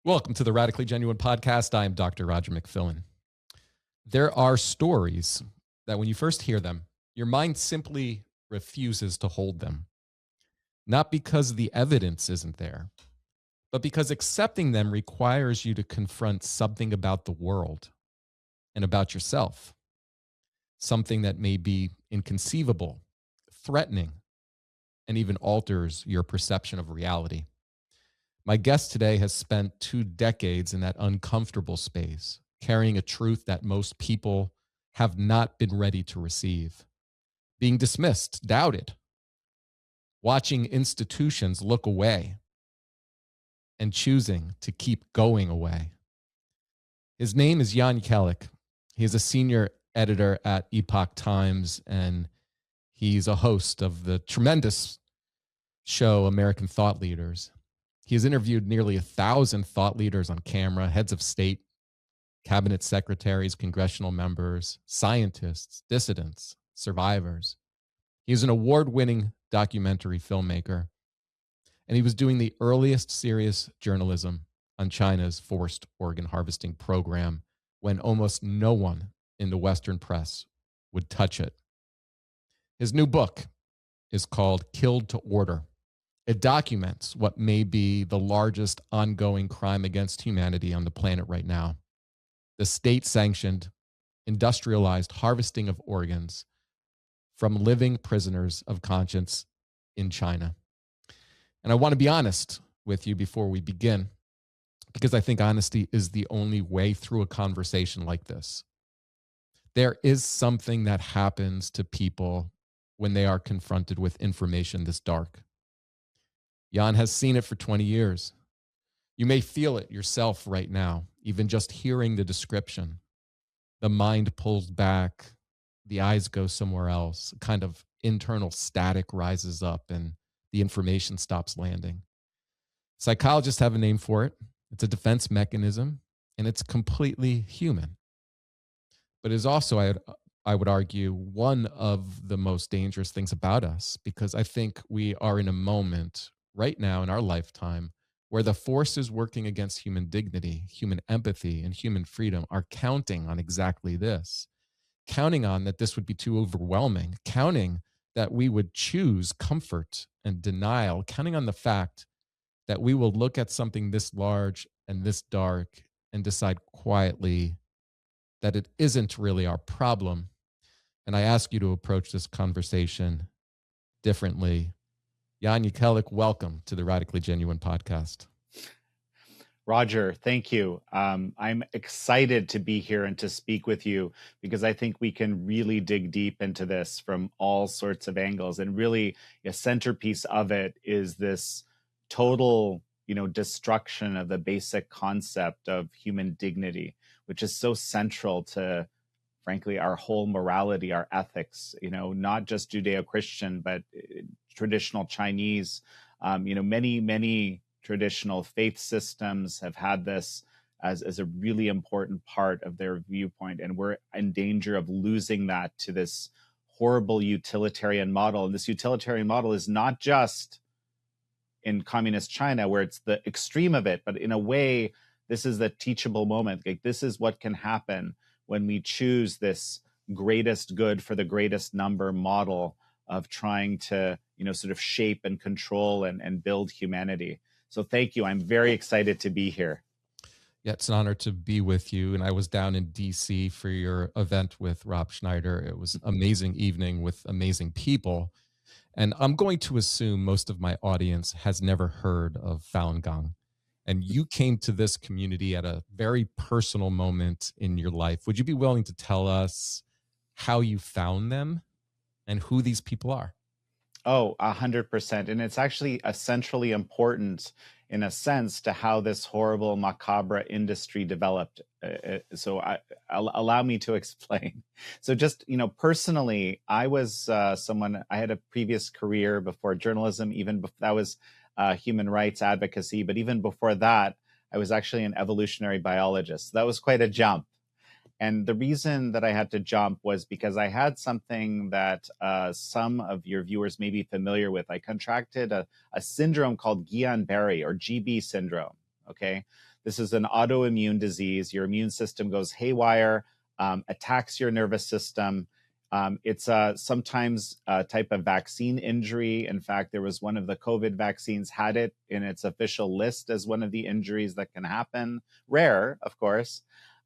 Welcome to the Radically Genuine Podcast. I am Dr. Roger McFillin. There are stories that when you first hear them, your mind simply refuses to hold them. Not because the evidence isn't there, but because accepting them requires you to confront something about the world and about yourself. Something that may be inconceivable, threatening, and even alters your perception of reality. My guest today has spent 2 decades in that uncomfortable space, carrying a truth that most people have not been ready to receive, being dismissed, doubted, watching institutions look away, and choosing to keep going away. His name is Jan Jekielek. He is a senior editor at Epoch Times, and he's a host of the tremendous show American Thought Leaders. He has interviewed nearly 1,000 thought leaders on camera, heads of state, cabinet secretaries, congressional members, scientists, dissidents, survivors. He is an award-winning documentary filmmaker, and he was doing the earliest serious journalism on China's forced organ harvesting program when almost no one in the Western press would touch it. His new book is called Killed to Order. It documents what may be the largest ongoing crime against humanity on the planet right now. The state-sanctioned, industrialized harvesting of organs from living prisoners of conscience in China. And I want to be honest with you before we begin, because I think honesty is the only way through a conversation like this. There is something that happens to people when they are confronted with information this dark. Jan has seen it for 20 years. You may feel it yourself right now, even just hearing the description. The mind pulls back, the eyes go somewhere else, a kind of internal static rises up, and the information stops landing. Psychologists have a name for it. It's a defense mechanism, and it's completely human. But it is also, I would argue, one of the most dangerous things about us, because I think we are in a moment right now in our lifetime where the forces working against human dignity, human empathy, and human freedom are counting on exactly this, counting on that this would be too overwhelming, counting that we would choose comfort and denial, counting on the fact that we will look at something this large and this dark and decide quietly that it isn't really our problem. And I ask you to approach this conversation differently. Jan Jekielek, welcome to the Radically Genuine Podcast. Roger, thank you. I'm excited to be here and to speak with you because I think we can really dig deep into this from all sorts of angles. And really, a centerpiece of it is this total, destruction of the basic concept of human dignity, which is so central to, frankly, our whole morality, our ethics, not just Judeo-Christian, but traditional Chinese, many traditional faith systems have had this as a really important part of their viewpoint. And we're in danger of losing that to this horrible utilitarian model. And this utilitarian model is not just in communist China, where it's the extreme of it, but in a way, this is the teachable moment. Like, this is what can happen when we choose this greatest good for the greatest number model of trying to, sort of shape and control and build humanity. So thank you. I'm very excited to be here. Yeah, it's an honor to be with you. And I was down in DC for your event with Rob Schneider. It was an amazing evening with amazing people. And I'm going to assume most of my audience has never heard of Falun Gong. And you came to this community at a very personal moment in your life. Would you be willing to tell us how you found them and who these people are? Oh, 100%. And it's actually essentially important in a sense to how this horrible macabre industry developed. So allow me to explain. So just, personally, I was I had a previous career before journalism, that was human rights advocacy. But even before that, I was actually an evolutionary biologist. That was quite a jump. And the reason that I had to jump was because I had something that some of your viewers may be familiar with. I contracted a syndrome called Guillain-Barré, or GB syndrome. Okay. This is an autoimmune disease. Your immune system goes haywire, attacks your nervous system. It's sometimes a type of vaccine injury. In fact, there was one of the COVID vaccines had it in its official list as one of the injuries that can happen. Rare, of course.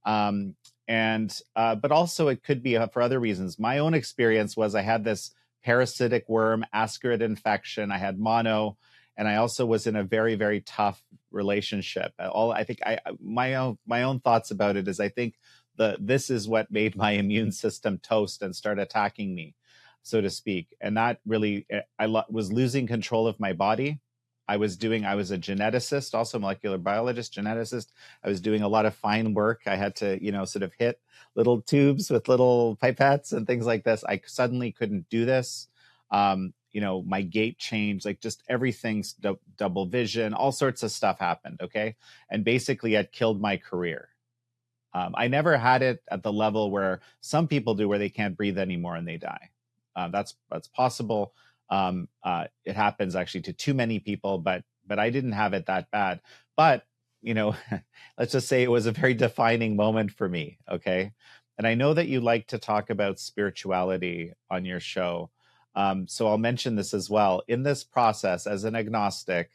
But also it could be for other reasons. My own experience was I had this parasitic worm, ascarid infection. I had mono, and I also was in a very, very tough relationship. My own thoughts about it is I think this is what made my immune system toast and start attacking me, so to speak. And that really, was losing control of my body. I was a geneticist, also molecular biologist, geneticist. I was doing a lot of fine work. I had to, sort of hit little tubes with little pipettes and things like this. I suddenly couldn't do this. My gait changed, like just everything's double vision, all sorts of stuff happened. Okay. And basically it killed my career. I never had it at the level where some people do, where they can't breathe anymore and they die. That's possible. It happens actually to too many people, but I didn't have it that bad. But, let's just say it was a very defining moment for me. Okay. And I know that you like to talk about spirituality on your show. So I'll mention this as well. In this process, as an agnostic,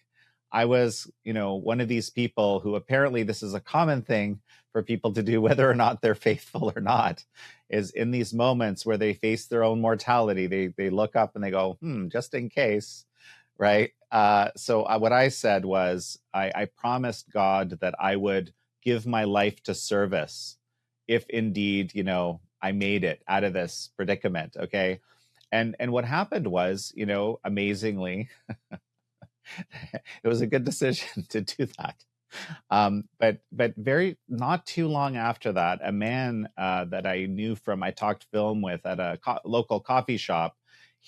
I was, one of these people who apparently this is a common thing for people to do, whether or not they're faithful or not, is in these moments where they face their own mortality, they look up and they go, just in case, right? So what I said was, I promised God that I would give my life to service if indeed, I made it out of this predicament, okay? And what happened was, amazingly, it was a good decision to do that. But very not too long after that, a man that I knew I talked film with at a local coffee shop.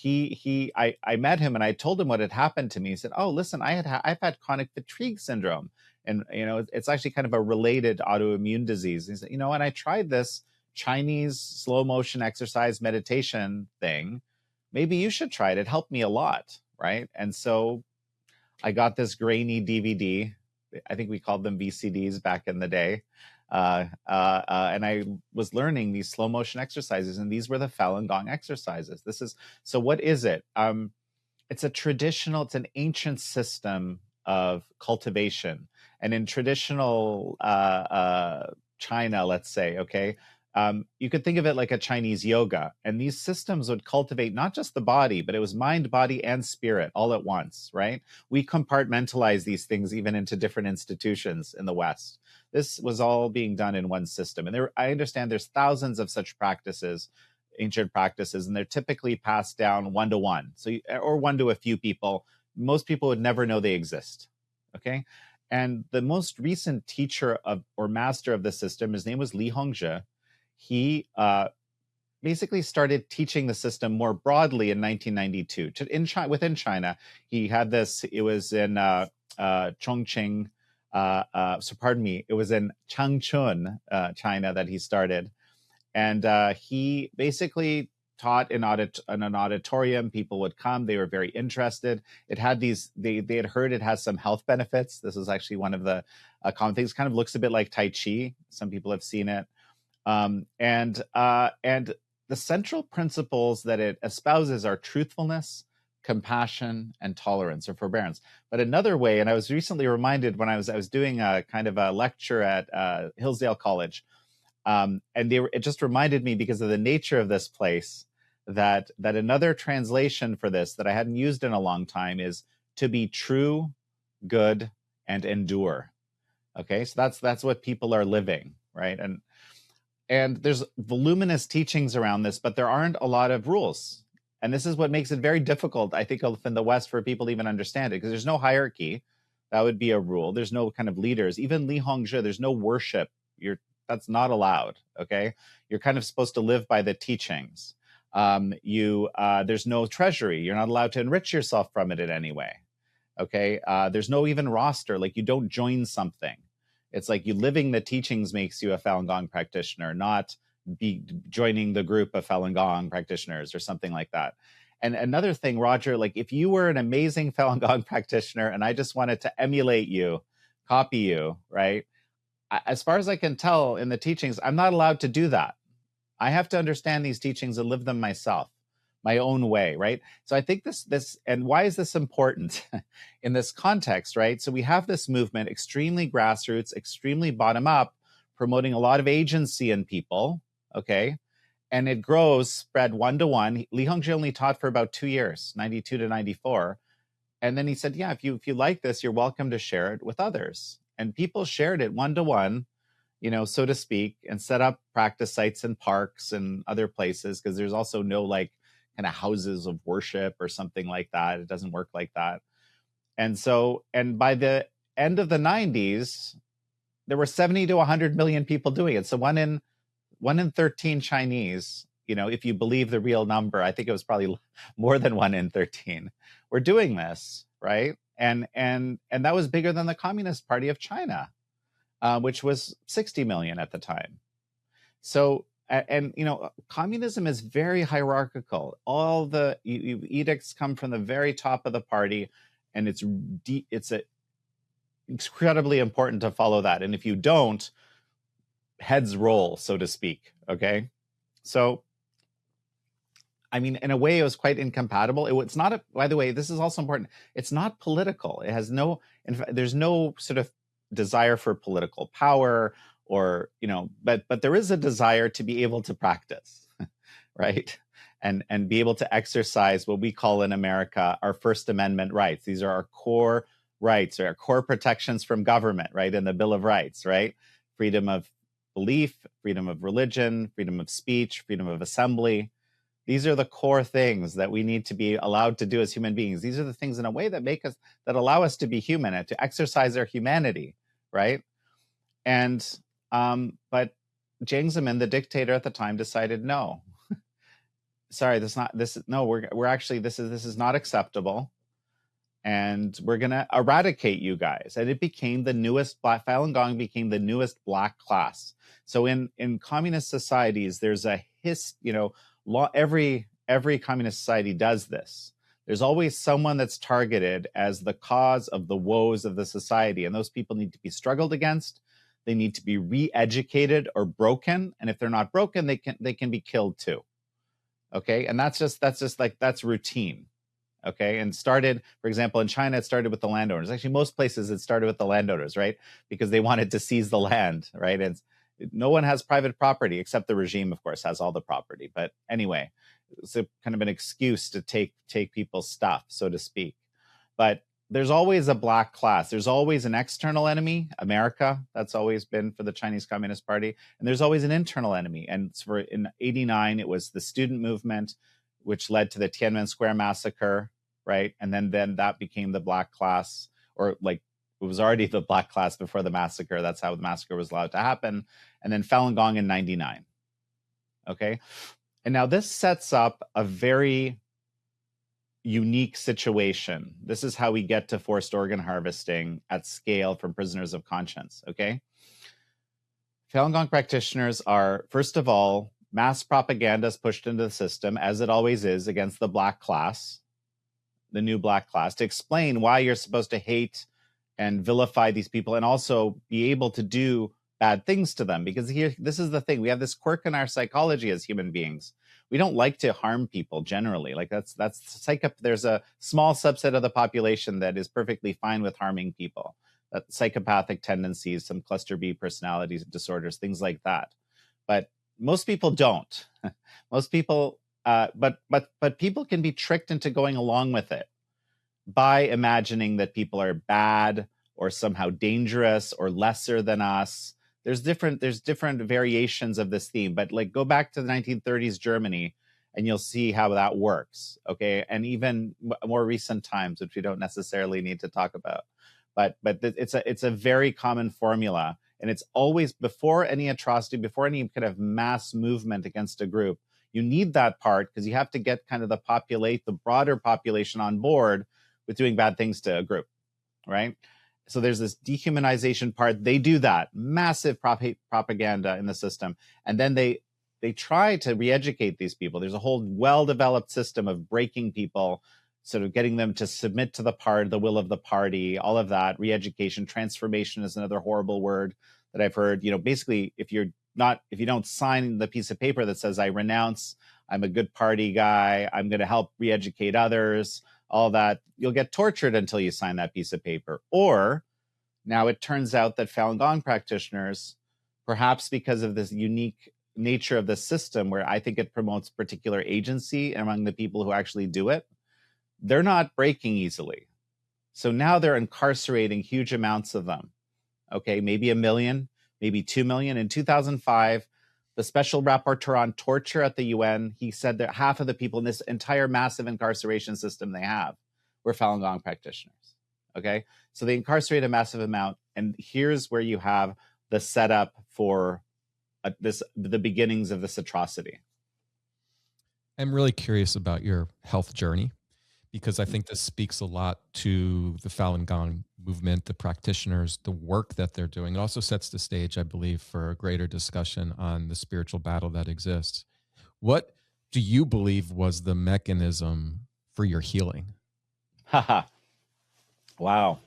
I met him and I told him what had happened to me. He said, "Oh, listen, I've had chronic fatigue syndrome, and it's actually kind of a related autoimmune disease." He said, and I tried this Chinese slow motion exercise meditation thing. Maybe you should try it. It helped me a lot, right? And so I got this grainy DVD. I think we called them VCDs back in the day. And I was learning these slow motion exercises, and these were the Falun Gong exercises. So what is it? It's an ancient system of cultivation. And in traditional China, let's say, okay, you could think of it like a Chinese yoga. And these systems would cultivate not just the body, but it was mind, body, and spirit all at once, right? We compartmentalize these things even into different institutions in the West. This was all being done in one system. And I understand there's thousands of such practices, ancient practices, and they're typically passed down one to one, or one to a few people. Most people would never know they exist, okay? And the most recent teacher or master of the system, his name was Li Hongzhi. He basically started teaching the system more broadly in 1992 within China. He had this. It was in Chongqing. It was in Changchun, China, that he started, and he basically taught in an auditorium. People would come; they were very interested. It had these. They had heard it has some health benefits. This is actually one of the common things. Kind of looks a bit like Tai Chi. Some people have seen it. And the central principles that it espouses are truthfulness, compassion, and tolerance or forbearance. But another way, and I was recently reminded when I was doing a kind of a lecture at Hillsdale College, and it just reminded me, because of the nature of this place, that another translation for this that I hadn't used in a long time is to be true, good, and endure. Okay, so that's what people are living, right? And there's voluminous teachings around this, but there aren't a lot of rules. And this is what makes it very difficult, I think, in the West for people to even understand it, because there's no hierarchy. That would be a rule. There's no kind of leaders. Even Li Hongzhi, there's no worship. That's not allowed, okay? You're kind of supposed to live by the teachings. There's no treasury. You're not allowed to enrich yourself from it in any way, okay? There's no even roster. Like, you don't join something. It's like you living the teachings makes you a Falun Gong practitioner, not be joining the group of Falun Gong practitioners or something like that. And another thing, Roger, like if you were an amazing Falun Gong practitioner and I just wanted to emulate you copy you, right? As far as I can tell in the teachings, I'm not allowed to do that. I have to understand these teachings and live them myself, my own way, right? So I think this, and why is this important in this context, right? So we have this movement, extremely grassroots, extremely bottom up, promoting a lot of agency in people, okay? And it grows, spread one to one. Li Hongzhi only taught for about 2 years, 92 to 94. And then he said, yeah, if you like this, you're welcome to share it with others. And people shared it one to one, so to speak, and set up practice sites in parks and other places, because there's also no like kind of houses of worship or something like that. It doesn't work like that. And by the end of the 90s, there were 70 to 100 million people doing it. So one in 13 Chinese, if you believe the real number, I think it was probably more than 1 in 13, were doing this, right? And that was bigger than the Communist Party of China, which was 60 million at the time. So, communism is very hierarchical. All the edicts come from the very top of the party, and it's incredibly important to follow that. And if you don't, heads roll, so to speak. Okay, so I mean, in a way, it was quite incompatible. It's not by the way, this is also important. It's not political. It has no, in fact, there's no sort of desire for political power, or but there is a desire to be able to practice, right? And be able to exercise what we call in America our First Amendment rights. These are our core rights, or our core protections from government, right? In the Bill of Rights, right? Freedom of belief, freedom of religion, freedom of speech, freedom of assembly. These are the core things that we need to be allowed to do as human beings. These are the things in a way that that allow us to be human and to exercise our humanity, right? And but Jiang Zemin, the dictator at the time, decided no. Sorry, this is not acceptable, and we're gonna eradicate you guys. And it became the newest Falun Gong became the newest black class. So in communist societies, there's a law. Every communist society does this. There's always someone that's targeted as the cause of the woes of the society, and those people need to be struggled against. They need to be re-educated or broken, and if they're not broken, they can be killed too. Okay, and that's routine. Okay, and started, for example, in China, it started with the landowners. Actually, most places it started with the landowners, right? Because they wanted to seize the land, right? And no one has private property except the regime, of course, has all the property. But anyway, it's a kind of an excuse to take people's stuff, so to speak. But there's always a black class. There's always an external enemy, America. That's always been for the Chinese Communist Party. And there's always an internal enemy. And in '89, it was the student movement, which led to the Tiananmen Square massacre, right? And then that became the black class, or like it was already the black class before the massacre. That's how the massacre was allowed to happen. And then Falun Gong in '99. Okay. And now this sets up a very unique situation. This is how we get to forced organ harvesting at scale from prisoners of conscience. Okay. Falun Gong practitioners are, first of all, mass propaganda is pushed into the system, as it always is, against the black class, the new black class, to explain why you're supposed to hate and vilify these people, and also be able to do bad things to them. Because this is the thing, we have this quirk in our psychology as human beings. We don't like to harm people generally. Like that's there's a small subset of the population that is perfectly fine with harming people. That psychopathic tendencies, some cluster B personality disorders, things like that. But most people don't. Most people, but people can be tricked into going along with it by imagining that people are bad or somehow dangerous or lesser than us. There's different variations of this theme, but like go back to the 1930s Germany and you'll see how that works. Okay. And even more recent times, which we don't necessarily need to talk about, but it's a very common formula. And it's always, before any atrocity, before any kind of mass movement against a group, you need that part, because you have to get kind of the broader population on board with doing bad things to a group, right? So there's this dehumanization part. They do that, massive propaganda in the system. And then they try to re-educate these people. There's a whole well-developed system of breaking people sort of getting them to submit to the will of the party, all of that. Re-education, transformation is another horrible word that I've heard. Basically, if you don't sign the piece of paper that says I renounce, I'm a good party guy, I'm going to help re-educate others, all that, you'll get tortured until you sign that piece of paper. Or now it turns out that Falun Gong practitioners, perhaps because of this unique nature of the system where I think it promotes particular agency among the people who actually do it, they're not breaking easily. So now they're incarcerating huge amounts of them. Okay, maybe 1 million, maybe 2 million. In 2005, the special rapporteur on torture at the UN, he said that half of the people in this entire massive incarceration system they have were Falun Gong practitioners. Okay, so they incarcerate a massive amount. And here's where you have the setup for the beginnings of this atrocity. I'm really curious about your health journey, because I think this speaks a lot to the Falun Gong movement, the practitioners, the work that they're doing. It also sets the stage, I believe, for a greater discussion on the spiritual battle that exists. What do you believe was the mechanism for your healing? Haha. Wow.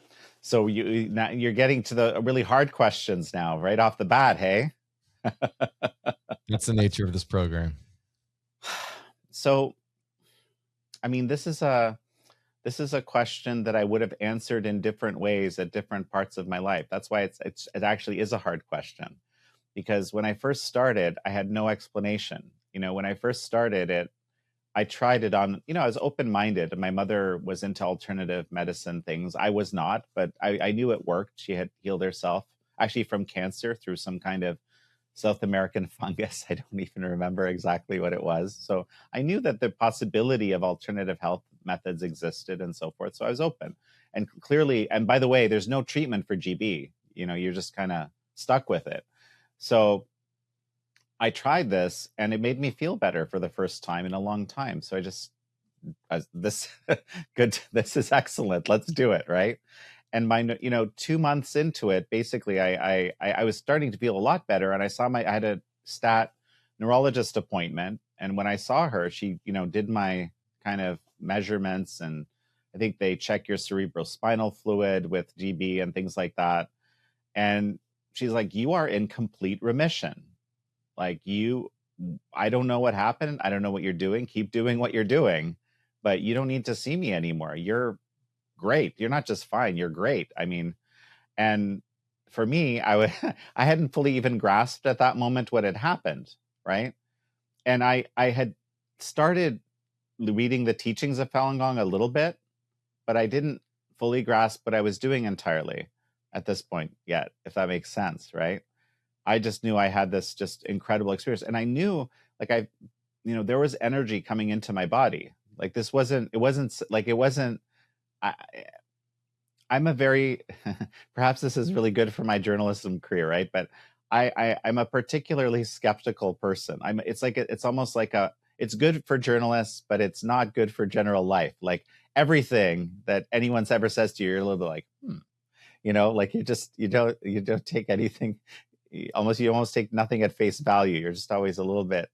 So you're getting to the really hard questions now, right off the bat, hey? That's the nature of this program. So, I mean, this is a question that I would have answered in different ways at different parts of my life. That's why it actually is a hard question, because when I first started, I had no explanation. When I first started it, I tried it on, I was open-minded. My mother was into alternative medicine things. I was not, but I knew it worked. She had healed herself actually from cancer through some kind of South American fungus. I don't even remember exactly what it was. So I knew that the possibility of alternative health methods existed and so forth. So I was open. And clearly, and by the way, there's no treatment for GB. You're just kind of stuck with it. So I tried this and it made me feel better for the first time in a long time. So this is excellent. Let's do it. Right. And 2 months into it, basically, I was starting to feel a lot better. And I had a stat neurologist appointment. And when I saw her, she, did my kind of measurements. And I think they check your cerebrospinal fluid with GB and things like that. And she's like, you are in complete remission. Like I don't know what happened. I don't know what you're doing. Keep doing what you're doing, but you don't need to see me anymore. You're great. You're not just fine. You're great. I mean, and for me, I hadn't fully even grasped at that moment what had happened. Right. And I had started reading the teachings of Falun Gong a little bit, but I didn't fully grasp what I was doing entirely at this point yet, if that makes sense. Right. I just knew I had this just incredible experience. And I knew there was energy coming into my body. Like I'm a very, perhaps this is really good for my journalism career, right? But I'm a particularly skeptical person. It's almost like it's good for journalists, but it's not good for general life. Like everything that anyone's ever says to you, you're a little bit like, like you don't take anything. You almost take nothing at face value. You're just always a little bit,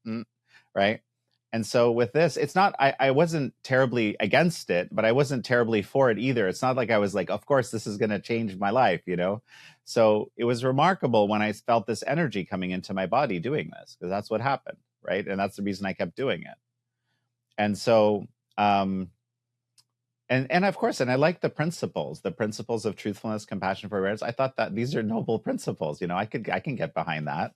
right? And so with this, it's not, I wasn't terribly against it, but I wasn't terribly for it either. It's not like I was like, of course, this is going to change my life, So it was remarkable when I felt this energy coming into my body doing this, because that's what happened, right? And that's the reason I kept doing it. And so, and of course, and I like the principles of truthfulness, compassion, forbearance. I thought that these are noble principles. I can get behind that.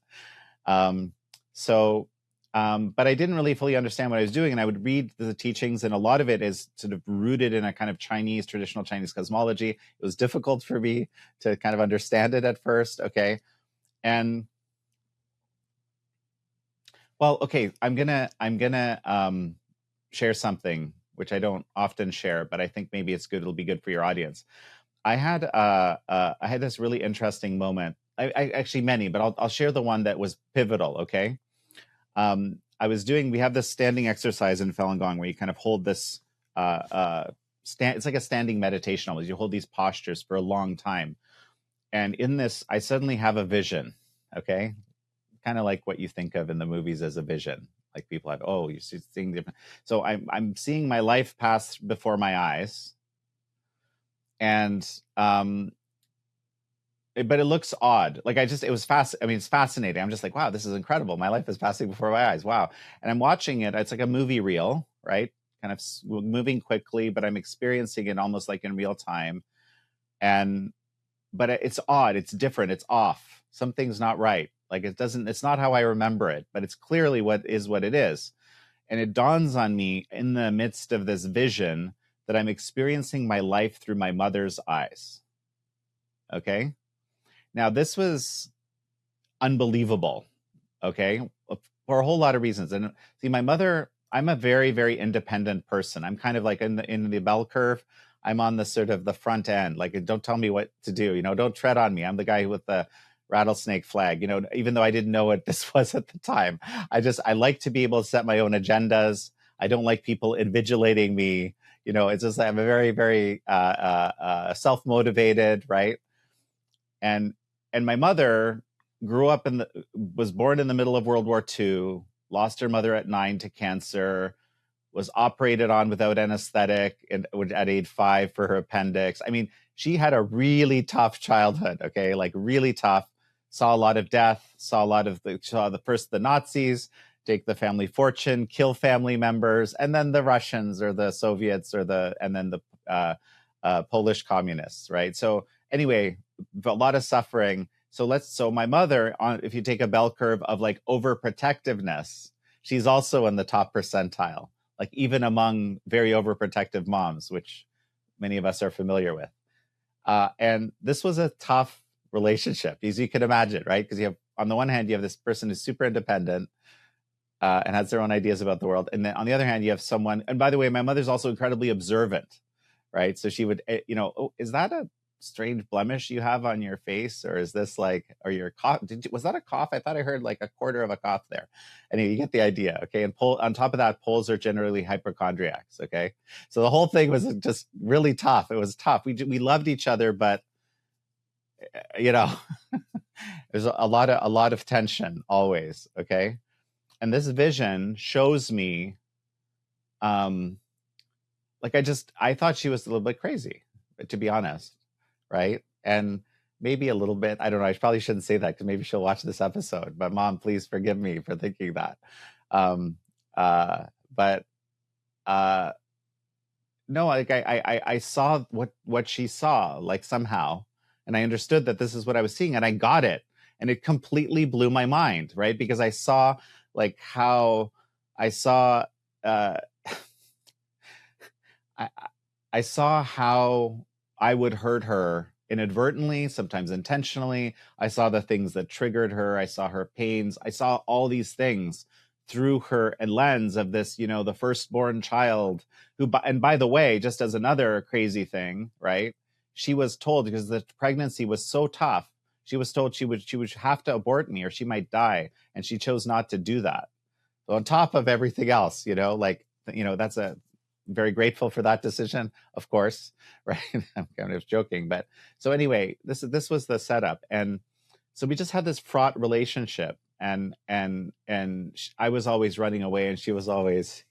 But I didn't really fully understand what I was doing. And I would read the teachings, and a lot of it is sort of rooted in a kind of traditional Chinese cosmology. It was difficult for me to kind of understand it at first. Okay. And well, okay, I'm gonna share something which I don't often share, but I think maybe it'll be good for your audience. I had this really interesting moment. I actually many, but I'll share the one that was pivotal. Okay. We have this standing exercise in Falun Gong where you kind of hold this, it's like a standing meditation almost. You hold these postures for a long time. And in this, I suddenly have a vision. Okay. Kind of like what you think of in the movies as a vision. Like people have, oh, you're seeing different. So I'm seeing my life pass before my eyes, and but it looks odd. Like it was fast. I mean, it's fascinating. I'm just like, wow, this is incredible. My life is passing before my eyes. Wow. And I'm watching it. It's like a movie reel, right? Kind of moving quickly, but I'm experiencing it almost like in real time. But it's odd. It's different. It's off. Something's not right. Like it's not how I remember it, but it's clearly what it is. And it dawns on me in the midst of this vision that I'm experiencing my life through my mother's eyes. Okay. Now, this was unbelievable, okay, for a whole lot of reasons. And see, my mother, I'm a very, very independent person. I'm kind of like in the bell curve. I'm on the sort of the front end. Like, don't tell me what to do. Don't tread on me. I'm the guy with the rattlesnake flag. Even though I didn't know what this was at the time, I like to be able to set my own agendas. I don't like people invigilating me. It's just I'm a very, very self-motivated, right? And my mother was born in the middle of World War II, lost her mother at 9 to cancer, was operated on without anesthetic at age 5 for her appendix. I mean, she had a really tough childhood, okay? Like really tough. Saw a lot of death, saw the Nazis take the family fortune, kill family members, and then the Russians or the Soviets and then the Polish communists, right? So anyway, a lot of suffering. So my mother, if you take a bell curve of like overprotectiveness, she's also in the top percentile, like even among very overprotective moms, which many of us are familiar with. And this was a tough relationship, as you can imagine, right? Because on the one hand, you have this person who's super independent and has their own ideas about the world. And then on the other hand, you have someone, and by the way, my mother's also incredibly observant, right? So she would, oh, is that a strange blemish you have on your face, or is this like, or your cough? Was that a cough? I thought I heard like a quarter of a cough there. Anyway, you get the idea, okay? And on top of that, Poles are generally hypochondriacs, okay? So the whole thing was just really tough. It was tough. We loved each other, but there's a lot of tension always, okay? And this vision shows me, like I thought she was a little bit crazy, to be honest, right? And maybe a little bit, I don't know, I probably shouldn't say that because maybe she'll watch this episode, but Mom, please forgive me for thinking that. But no, like I saw what she saw, like somehow, and I understood that this is what I was seeing, and I got it, and it completely blew my mind, right? Because I saw like how I saw I saw how I would hurt her inadvertently, sometimes intentionally. I saw the things that triggered her. I saw her pains. I saw all these things through her lens of this, the firstborn child who, and by the way, just as another crazy thing, right? She was told, because the pregnancy was so tough, she was told she would have to abort me or she might die. And she chose not to do that. So on top of everything else, that's very grateful for that decision, of course, right? I'm kind of joking, but so anyway, this was the setup, and so we just had this fraught relationship, and I was always running away, and she was always,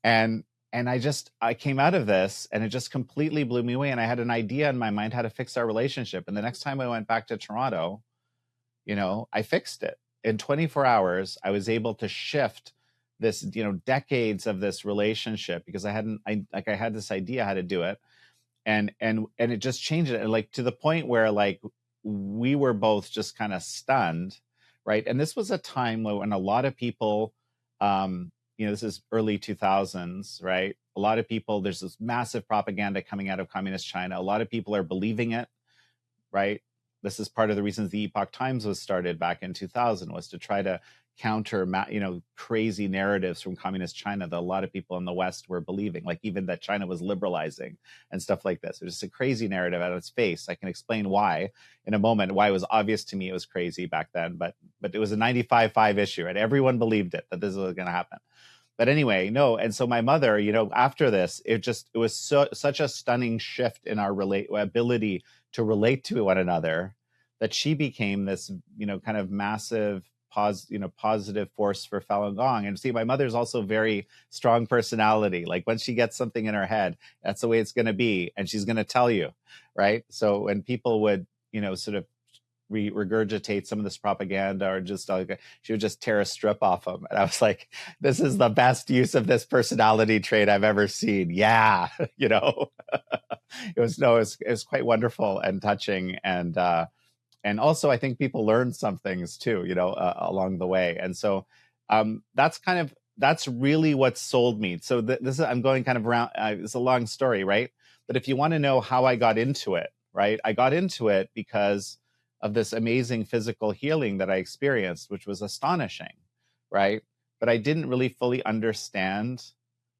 and I came out of this, and it just completely blew me away, and I had an idea in my mind how to fix our relationship, and the next time I went back to Toronto, I fixed it in 24 hours. I was able to shift this, decades of this relationship because I had this idea how to do it. And it just changed it. And like to the point where like we were both just kind of stunned. Right. And this was a time when a lot of people, this is early 2000s, right? A lot of people, there's this massive propaganda coming out of communist China. A lot of people are believing it, right? This is part of the reasons the Epoch Times was started back in 2000, was to try to counter, crazy narratives from communist China that a lot of people in the West were believing, like even that China was liberalizing and stuff like this. It was just a crazy narrative at its face. I can explain why in a moment, why it was obvious to me it was crazy back then, but it was a 95.5 issue, and everyone believed it, that this was going to happen. But anyway, no. And so my mother, after this, it was such a stunning shift in our ability to relate to one another that she became this, kind of massive positive force for Falun Gong. And see, my mother's also very strong personality. Like when she gets something in her head, that's the way it's going to be, and she's going to tell you, right? So when people would, sort of regurgitate some of this propaganda, or just like, she would just tear a strip off them, and I was like, this is the best use of this personality trait I've ever seen. Yeah. It was quite wonderful and touching, and also I think people learned some things too, along the way. And so that's really what sold me. So I'm going kind of around. It's a long story, right? But if you want to know how I got into it, right? I got into it because of this amazing physical healing that I experienced, which was astonishing, right? But I didn't really fully understand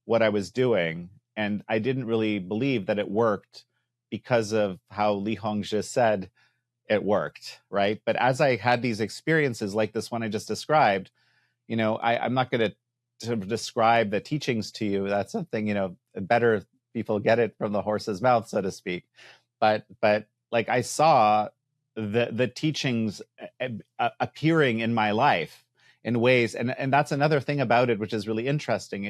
what I was doing, and I didn't really believe that it worked because of how Li Hongzhi said it worked, right? But as I had these experiences like this one I just described, I'm not going to describe the teachings to you. That's something, better people get it from the horse's mouth, so to speak. But like I saw the teachings appearing in my life in ways, and that's another thing about it, which is really interesting.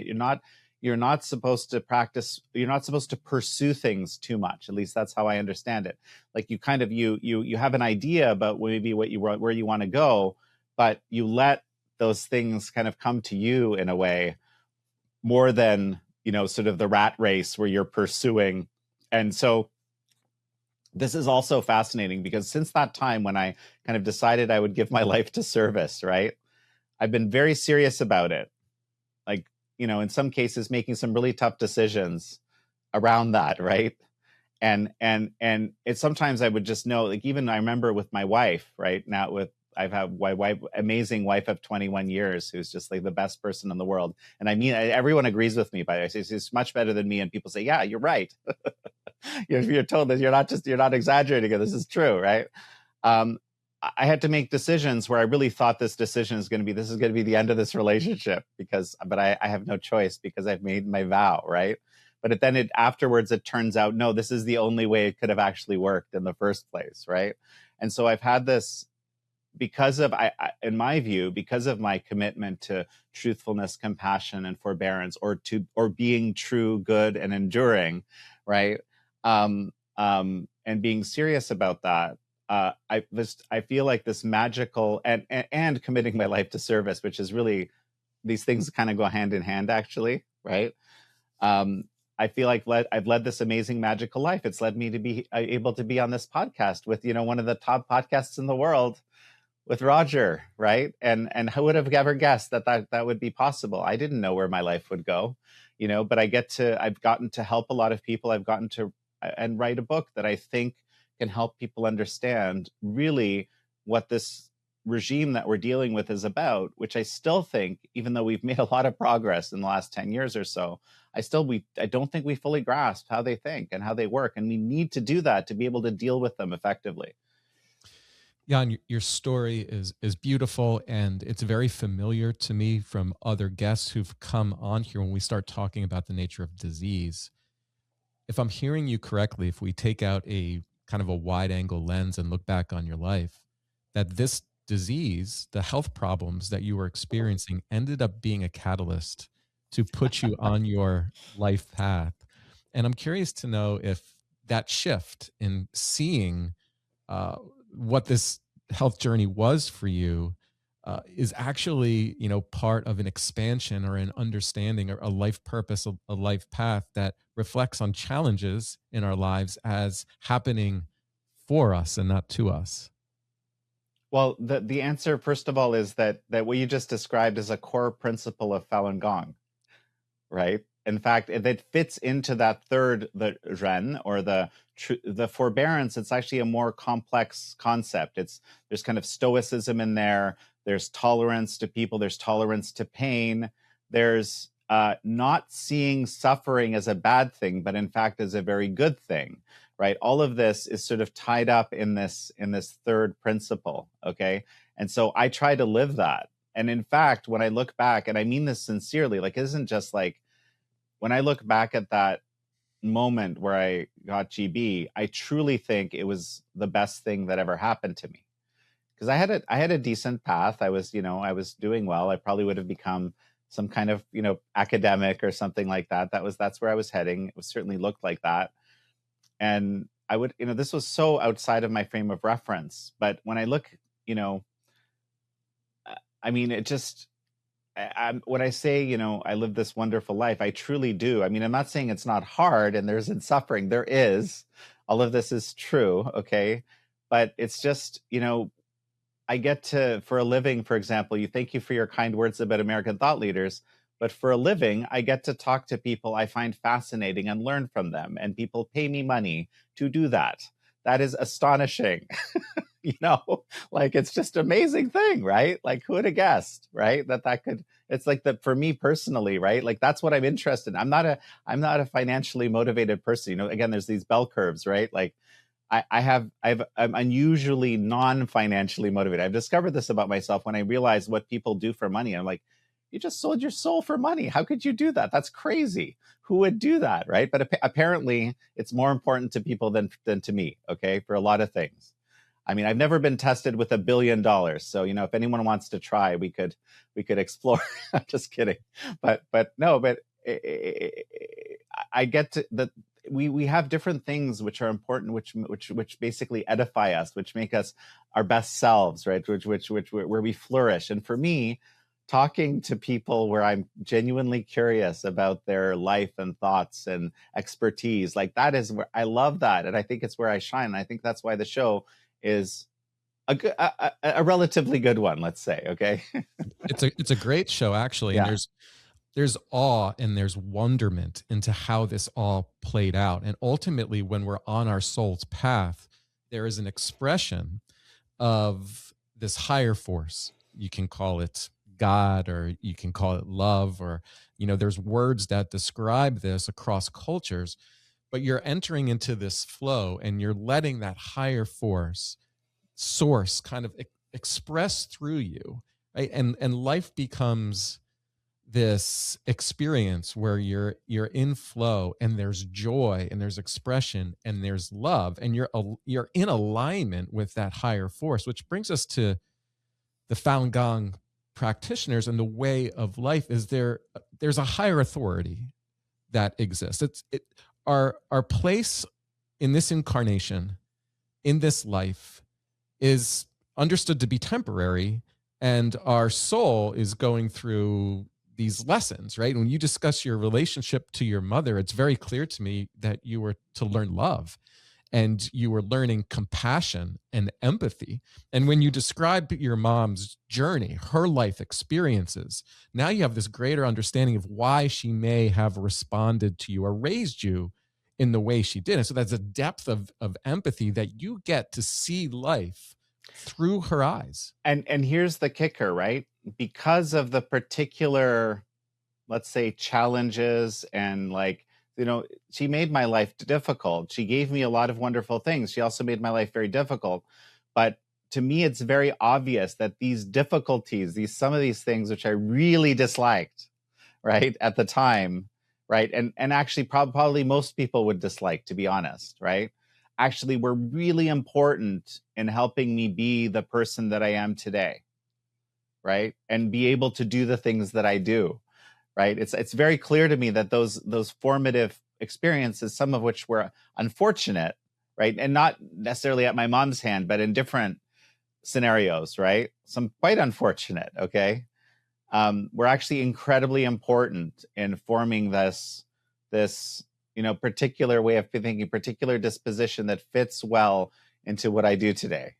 You're not supposed to practice, you're not supposed to pursue things too much. At least that's how I understand it. Like you kind of, you have an idea about maybe where you want to go, but you let those things kind of come to you in a way more than, sort of the rat race where you're pursuing. And so this is also fascinating because since that time when I kind of decided I would give my life to service, right? I've been very serious about it. Like, in some cases, making some really tough decisions around that, right? And it's sometimes I would just know, like, even I remember with my wife, right? Now I've had my wife, amazing wife of 21 years, who's just like the best person in the world. And I mean, everyone agrees with me, by the way. She's much better than me. And people say, yeah, you're right. You're told that you're not exaggerating it. This is true, right? I had to make decisions where I really thought this is going to be the end of this relationship but I have no choice because I've made my vow, right? But then afterwards it turns out, no, this is the only way it could have actually worked in the first place, right? And so I've had this because of, in my view, because of my commitment to truthfulness, compassion, and forbearance, or being true, good, and enduring, right? And being serious about that. I feel like this magical and committing my life to service, which is really, these things kind of go hand in hand, actually, right? I feel like I've led this amazing magical life. It's led me to be able to be on this podcast with, one of the top podcasts in the world with Roger, right? And who would have ever guessed that would be possible? I didn't know where my life would go, but I've gotten to help a lot of people. I've gotten to and write a book that I think can help people understand really what this regime that we're dealing with is about, which I still think, even though we've made a lot of progress in the last 10 years or so, I don't think we fully grasp how they think and how they work. And we need to do that to be able to deal with them effectively. Jan, your story is beautiful, and it's very familiar to me from other guests who've come on here when we start talking about the nature of disease. If I'm hearing you correctly, if we take out a kind of a wide angle lens and look back on your life, that this disease, the health problems that you were experiencing, ended up being a catalyst to put you on your life path. And I'm curious to know if that shift in seeing what this health journey was for you is actually, part of an expansion or an understanding or a life purpose, a life path that reflects on challenges in our lives as happening for us and not to us. Well, the answer, first of all, is that what you just described is a core principle of Falun Gong, right? In fact, it fits into that third, the Ren, or the forbearance. It's actually a more complex concept. There's kind of stoicism in there. There's tolerance to people. There's tolerance to pain. There's not seeing suffering as a bad thing, but in fact as a very good thing, right? All of this is sort of tied up in this third principle, okay? And so I try to live that. And in fact, when I look back, and I mean this sincerely, like it isn't just like, when I look back at that moment where I got GB, I truly think it was the best thing that ever happened to me. because I had a decent path. I was, I was doing well. I probably would have become some kind of, academic or something like that. That's where I was heading. It was certainly looked like that. And I would, this was so outside of my frame of reference. But when I look, I mean, it just, when I say, I live this wonderful life, I truly do. I mean, I'm not saying it's not hard and there isn't suffering. There is. All of this is true. Okay. But it's just, I get to, for a living, for example, you thank you for your kind words about American thought leaders. But for a living, I get to talk to people I find fascinating and learn from them. And people pay me money to do that. That is astonishing. Like it's just an amazing thing, right? Like who would have guessed, right? That could, it's like that for me personally, right? Like that's what I'm interested in. I'm not a financially motivated person. Again, there's these bell curves, right? Like I'm unusually non-financially motivated. I've discovered this about myself when I realize what people do for money. I'm like, you just sold your soul for money. How could you do that? That's crazy. Who would do that, right? But apparently it's more important to people than to me, okay, for a lot of things. I mean, I've never been tested with $1 billion. So, if anyone wants to try, we could explore. I'm just kidding. But I get to that. We have different things which are important, which basically edify us, which make us our best selves, right? Which where we flourish. And for me, talking to people where I'm genuinely curious about their life and thoughts and expertise, like that is where I love that. And I think it's where I shine. And I think that's why the show is a relatively good one, let's say. Okay. It's a great show, actually. Yeah. And there's awe and there's wonderment into how this all played out. And ultimately, when we're on our soul's path, there is an expression of this higher force. You can call it God, or you can call it love, or, there's words that describe this across cultures, but you're entering into this flow and you're letting that higher force source kind of express through you, right? And life becomes this experience where you're in flow, and there's joy and there's expression and there's love, and you're in alignment with that higher force, which brings us to the Falun Gong practitioners. And the way of life is there's a higher authority that exists. Our place in this incarnation, in this life, is understood to be temporary, and our soul is going through these lessons, right? When you discuss your relationship to your mother, it's very clear to me that you were to learn love, and you were learning compassion and empathy. And when you describe your mom's journey, her life experiences, now you have this greater understanding of why she may have responded to you or raised you in the way she did. And so that's a depth of empathy that you get to see life through her eyes. And here's the kicker, right? Because of the particular, let's say, challenges and she made my life difficult. She gave me a lot of wonderful things. She also made my life very difficult. But to me, it's very obvious that these difficulties, some of these things which I really disliked, right, at the time, right, and actually probably most people would dislike, to be honest, right, actually were really important in helping me be the person that I am today, right, and be able to do the things that I do, right. It's very clear to me that those formative experiences, some of which were unfortunate, right, and not necessarily at my mom's hand, but in different scenarios, right, some quite unfortunate, okay, were actually incredibly important in forming this particular way of thinking, particular disposition that fits well into what I do today.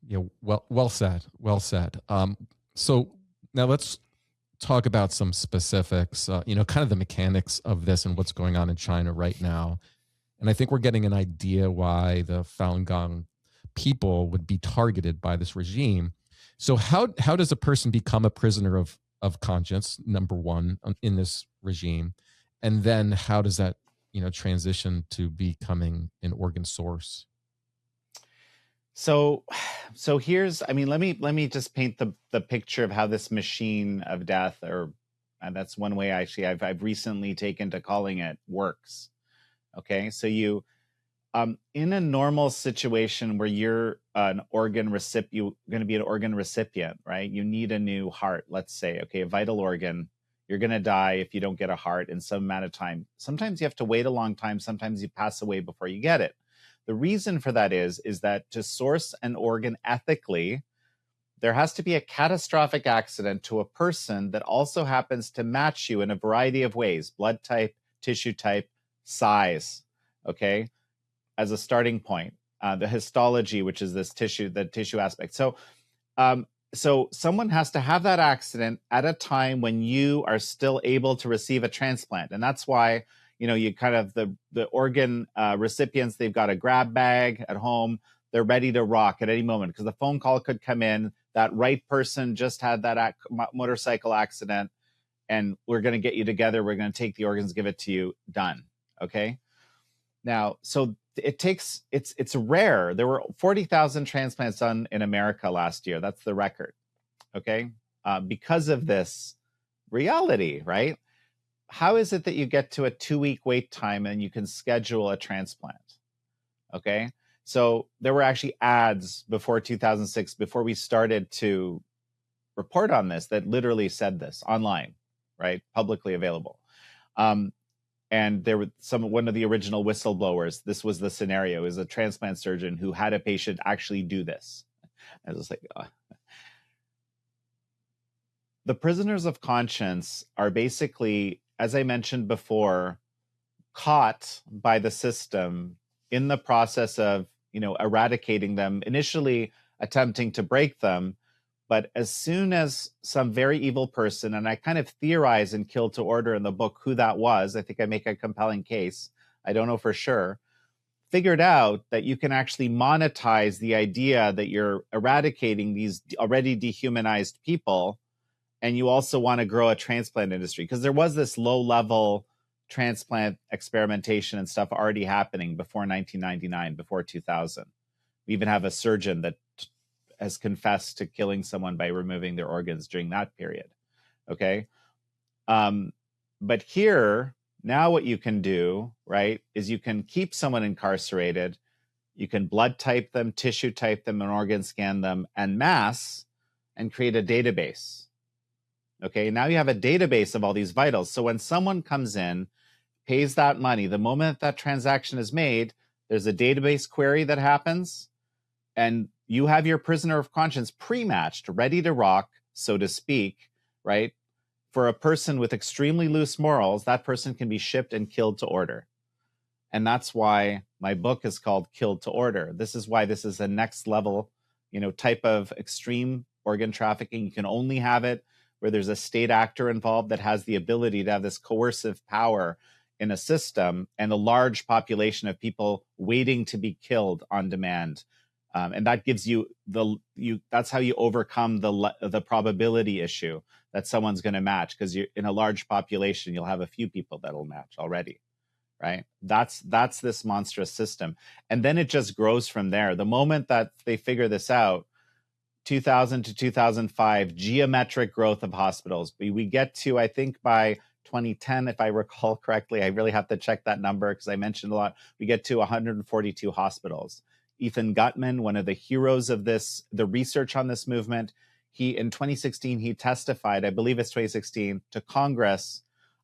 Yeah, well said. Well said. So now let's talk about some specifics, kind of the mechanics of this and what's going on in China right now. And I think we're getting an idea why the Falun Gong people would be targeted by this regime. So how does a person become a prisoner of conscience, number one, in this regime? And then how does that, transition to becoming an organ source? So here's, let me just paint the picture of how this machine of death, or that's one way actually I've recently taken to calling it, works. Okay, so In a normal situation where you're an organ recipient, you're going to be an organ recipient, right? You need a new heart, let's say, okay, a vital organ. You're going to die if you don't get a heart in some amount of time. Sometimes you have to wait a long time. Sometimes you pass away before you get it. The reason for that is that to source an organ ethically, there has to be a catastrophic accident to a person that also happens to match you in a variety of ways: blood type, tissue type, size, okay, as a starting point. The histology, which is this tissue, the tissue aspect. So someone has to have that accident at a time when you are still able to receive a transplant. And that's why, you kind of the organ recipients, they've got a grab bag at home. They're ready to rock at any moment because the phone call could come in. That right person just had that motorcycle accident, and we're going to get you together. We're going to take the organs, give it to you. Done. Okay. Now, so it's rare. There were 40,000 transplants done in America last year. That's the record. Okay. Because of this reality, right? How is it that you get to a 2-week wait time and you can schedule a transplant? Okay. So there were actually ads before 2006, before we started to report on this, that literally said this online, right? Publicly available. And there were one of the original whistleblowers. This was the scenario: is a transplant surgeon who had a patient actually do this. I was like, oh. The prisoners of conscience are basically, as I mentioned before, caught by the system in the process of, eradicating them, initially attempting to break them. But as soon as some very evil person, and I kind of theorize in Kill to Order in the book who that was, I think I make a compelling case, I don't know for sure, figured out that you can actually monetize the idea that you're eradicating these already dehumanized people, and you also want to grow a transplant industry. Because there was this low-level transplant experimentation and stuff already happening before 1999, before 2000. We even have a surgeon that has confessed to killing someone by removing their organs during that period. Okay. But here, now what you can do, right, is you can keep someone incarcerated. You can blood type them, tissue type them, and organ scan them en masse and create a database. Okay. Now you have a database of all these vitals. So when someone comes in, pays that money, the moment that transaction is made, there's a database query that happens, and you have your prisoner of conscience pre-matched, ready to rock, so to speak, right? For a person with extremely loose morals, that person can be shipped and killed to order. And that's why my book is called Killed to Order. This is why this is a next level, type of extreme organ trafficking. You can only have it where there's a state actor involved that has the ability to have this coercive power in a system, and a large population of people waiting to be killed on demand. And that gives you that's how you overcome the probability issue that someone's going to match, because you're in a large population, you'll have a few people that'll match already, right? That's this monstrous system. And then it just grows from there. The moment that they figure this out, 2000 to 2005, geometric growth of hospitals. We get to, I think by 2010, if I recall correctly, I really have to check that number because I mentioned a lot, we get to 142 hospitals. Ethan Gutman, one of the heroes of the research on this movement, in 2016, he testified, I believe it's 2016, to Congress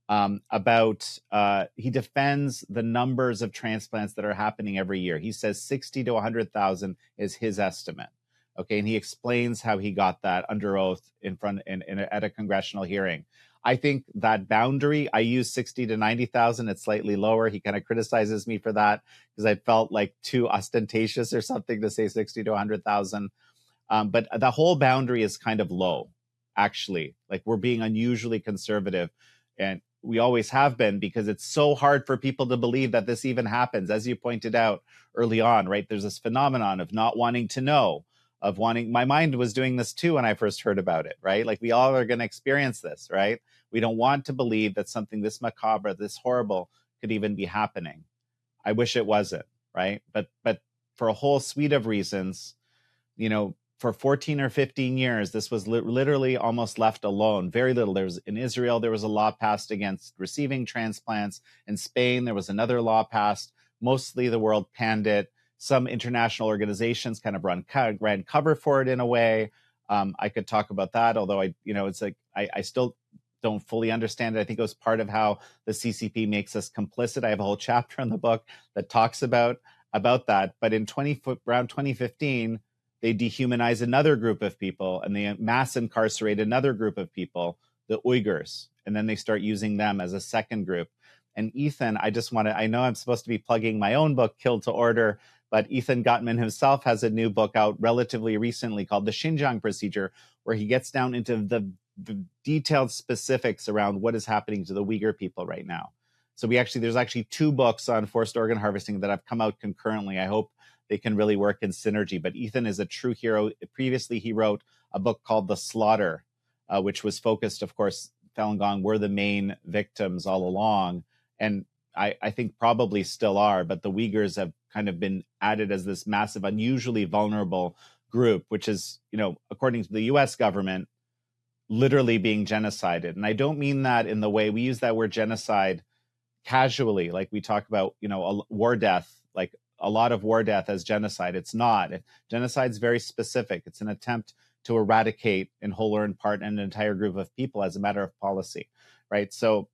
he defends the numbers of transplants that are happening every year. He says 60 to 100,000 is his estimate. Okay, and he explains how he got that under oath at a congressional hearing. I think that boundary, I use 60 to 90,000. It's slightly lower. He kind of criticizes me for that because I felt like too ostentatious or something to say 60 to 100,000. But the whole boundary is kind of low, actually. Like, we're being unusually conservative, and we always have been, because it's so hard for people to believe that this even happens. As you pointed out early on, right? There's this phenomenon of not wanting to know, my mind was doing this too when I first heard about it, right? Like, we all are going to experience this, right? We don't want to believe that something this macabre, this horrible could even be happening. I wish it wasn't, right? But for a whole suite of reasons, for 14 or 15 years, this was literally almost left alone. Very little. In Israel, there was a law passed against receiving transplants. In Spain, there was another law passed. mostly the world panned it. Some international organizations kind of ran cover for it in a way. I could talk about that, although it's like I still don't fully understand it. I think it was part of how the CCP makes us complicit. I have a whole chapter in the book that talks about that. But in around 2015, they dehumanize another group of people and they mass incarcerate another group of people, the Uyghurs. And then they start using them as a second group. And Ethan, I know I'm supposed to be plugging my own book, Kill to Order, but Ethan Gottman himself has a new book out relatively recently called The Xinjiang Procedure, where he gets down into the detailed specifics around what is happening to the Uyghur people right now. So there's actually 2 books on forced organ harvesting that have come out concurrently. I hope they can really work in synergy. But Ethan is a true hero. Previously, he wrote a book called The Slaughter, which was focused, of course, Falun Gong were the main victims all along. And I think probably still are, but the Uyghurs have kind of been added as this massive, unusually vulnerable group, which is, according to the US government, literally being genocided. And I don't mean that in the way we use that word genocide casually, like we talk about, a war death, like a lot of war death as genocide. It's not. Genocide is very specific. It's an attempt to eradicate in whole or in part an entire group of people as a matter of policy, right? So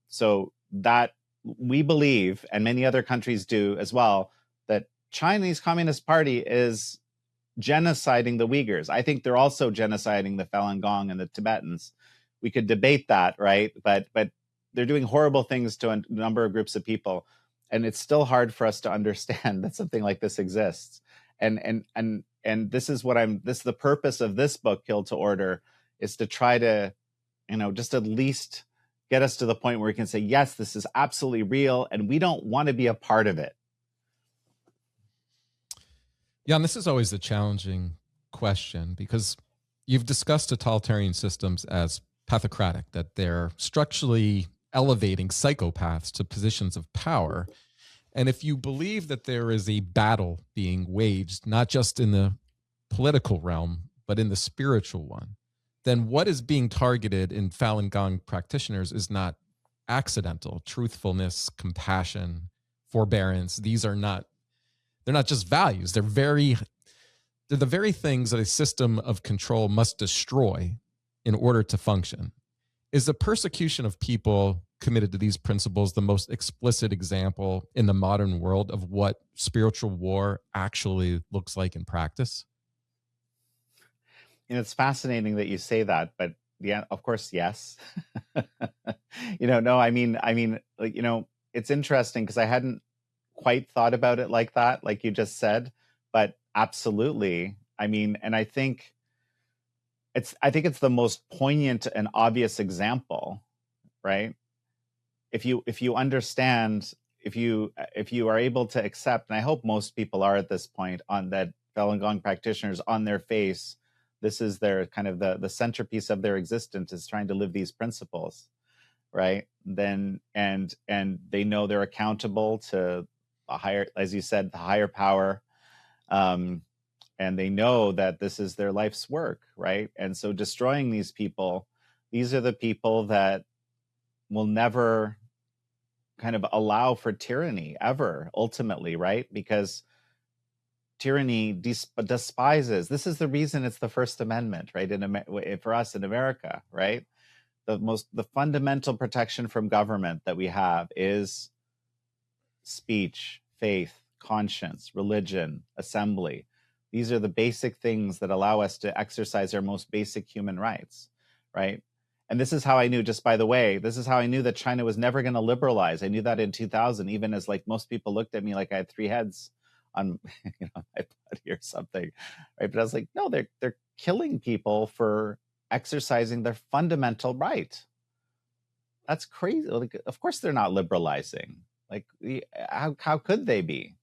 that we believe, and many other countries do as well, that Chinese Communist Party is genociding the Uyghurs. I think they're also genociding the Falun Gong and the Tibetans. We could debate that, right? But they're doing horrible things to a number of groups of people, and it's still hard for us to understand that something like this exists. And this is the purpose of this book, Kill to Order, is to try to, just at least get us to the point where we can say, yes, this is absolutely real, and we don't want to be a part of it. Yeah, and this is always the challenging question, because you've discussed totalitarian systems as pathocratic, that they're structurally elevating psychopaths to positions of power. And if you believe that there is a battle being waged, not just in the political realm, but in the spiritual one, then what is being targeted in Falun Gong practitioners is not accidental. Truthfulness, compassion, forbearance, they're not just values. They're the very things that a system of control must destroy in order to function. Is the persecution of people committed to these principles the most explicit example in the modern world of what spiritual war actually looks like in practice? It's fascinating that you say that, but yeah, of course, yes. No, I mean, it's interesting because I hadn't quite thought about it like that, like you just said, but absolutely. I mean, and I think it's the most poignant and obvious example, right? If you understand, if you are able to accept, and I hope most people are at this point, on that Falun Gong practitioners, on their face, this is their kind of the centerpiece of their existence, is trying to live these principles, right? Then and they know they're accountable to a higher, as you said, the higher power, and they know that this is their life's work, right? And so destroying these people, these are the people that will never kind of allow for tyranny ever, ultimately, right? Because tyranny despises. This is the reason it's the First Amendment, right? For us in America, right? The fundamental protection from government that we have is speech, faith, conscience, religion, assembly. These are the basic things that allow us to exercise our most basic human rights, right? And this is how I knew, just by the way, this is how I knew that China was never going to liberalize. I knew that in 2000, even as like most people looked at me like I had 3 heads on my body or something, right? But I was like, no, they're killing people for exercising their fundamental right. That's crazy. Like, of course they're not liberalizing. Like, how could they be?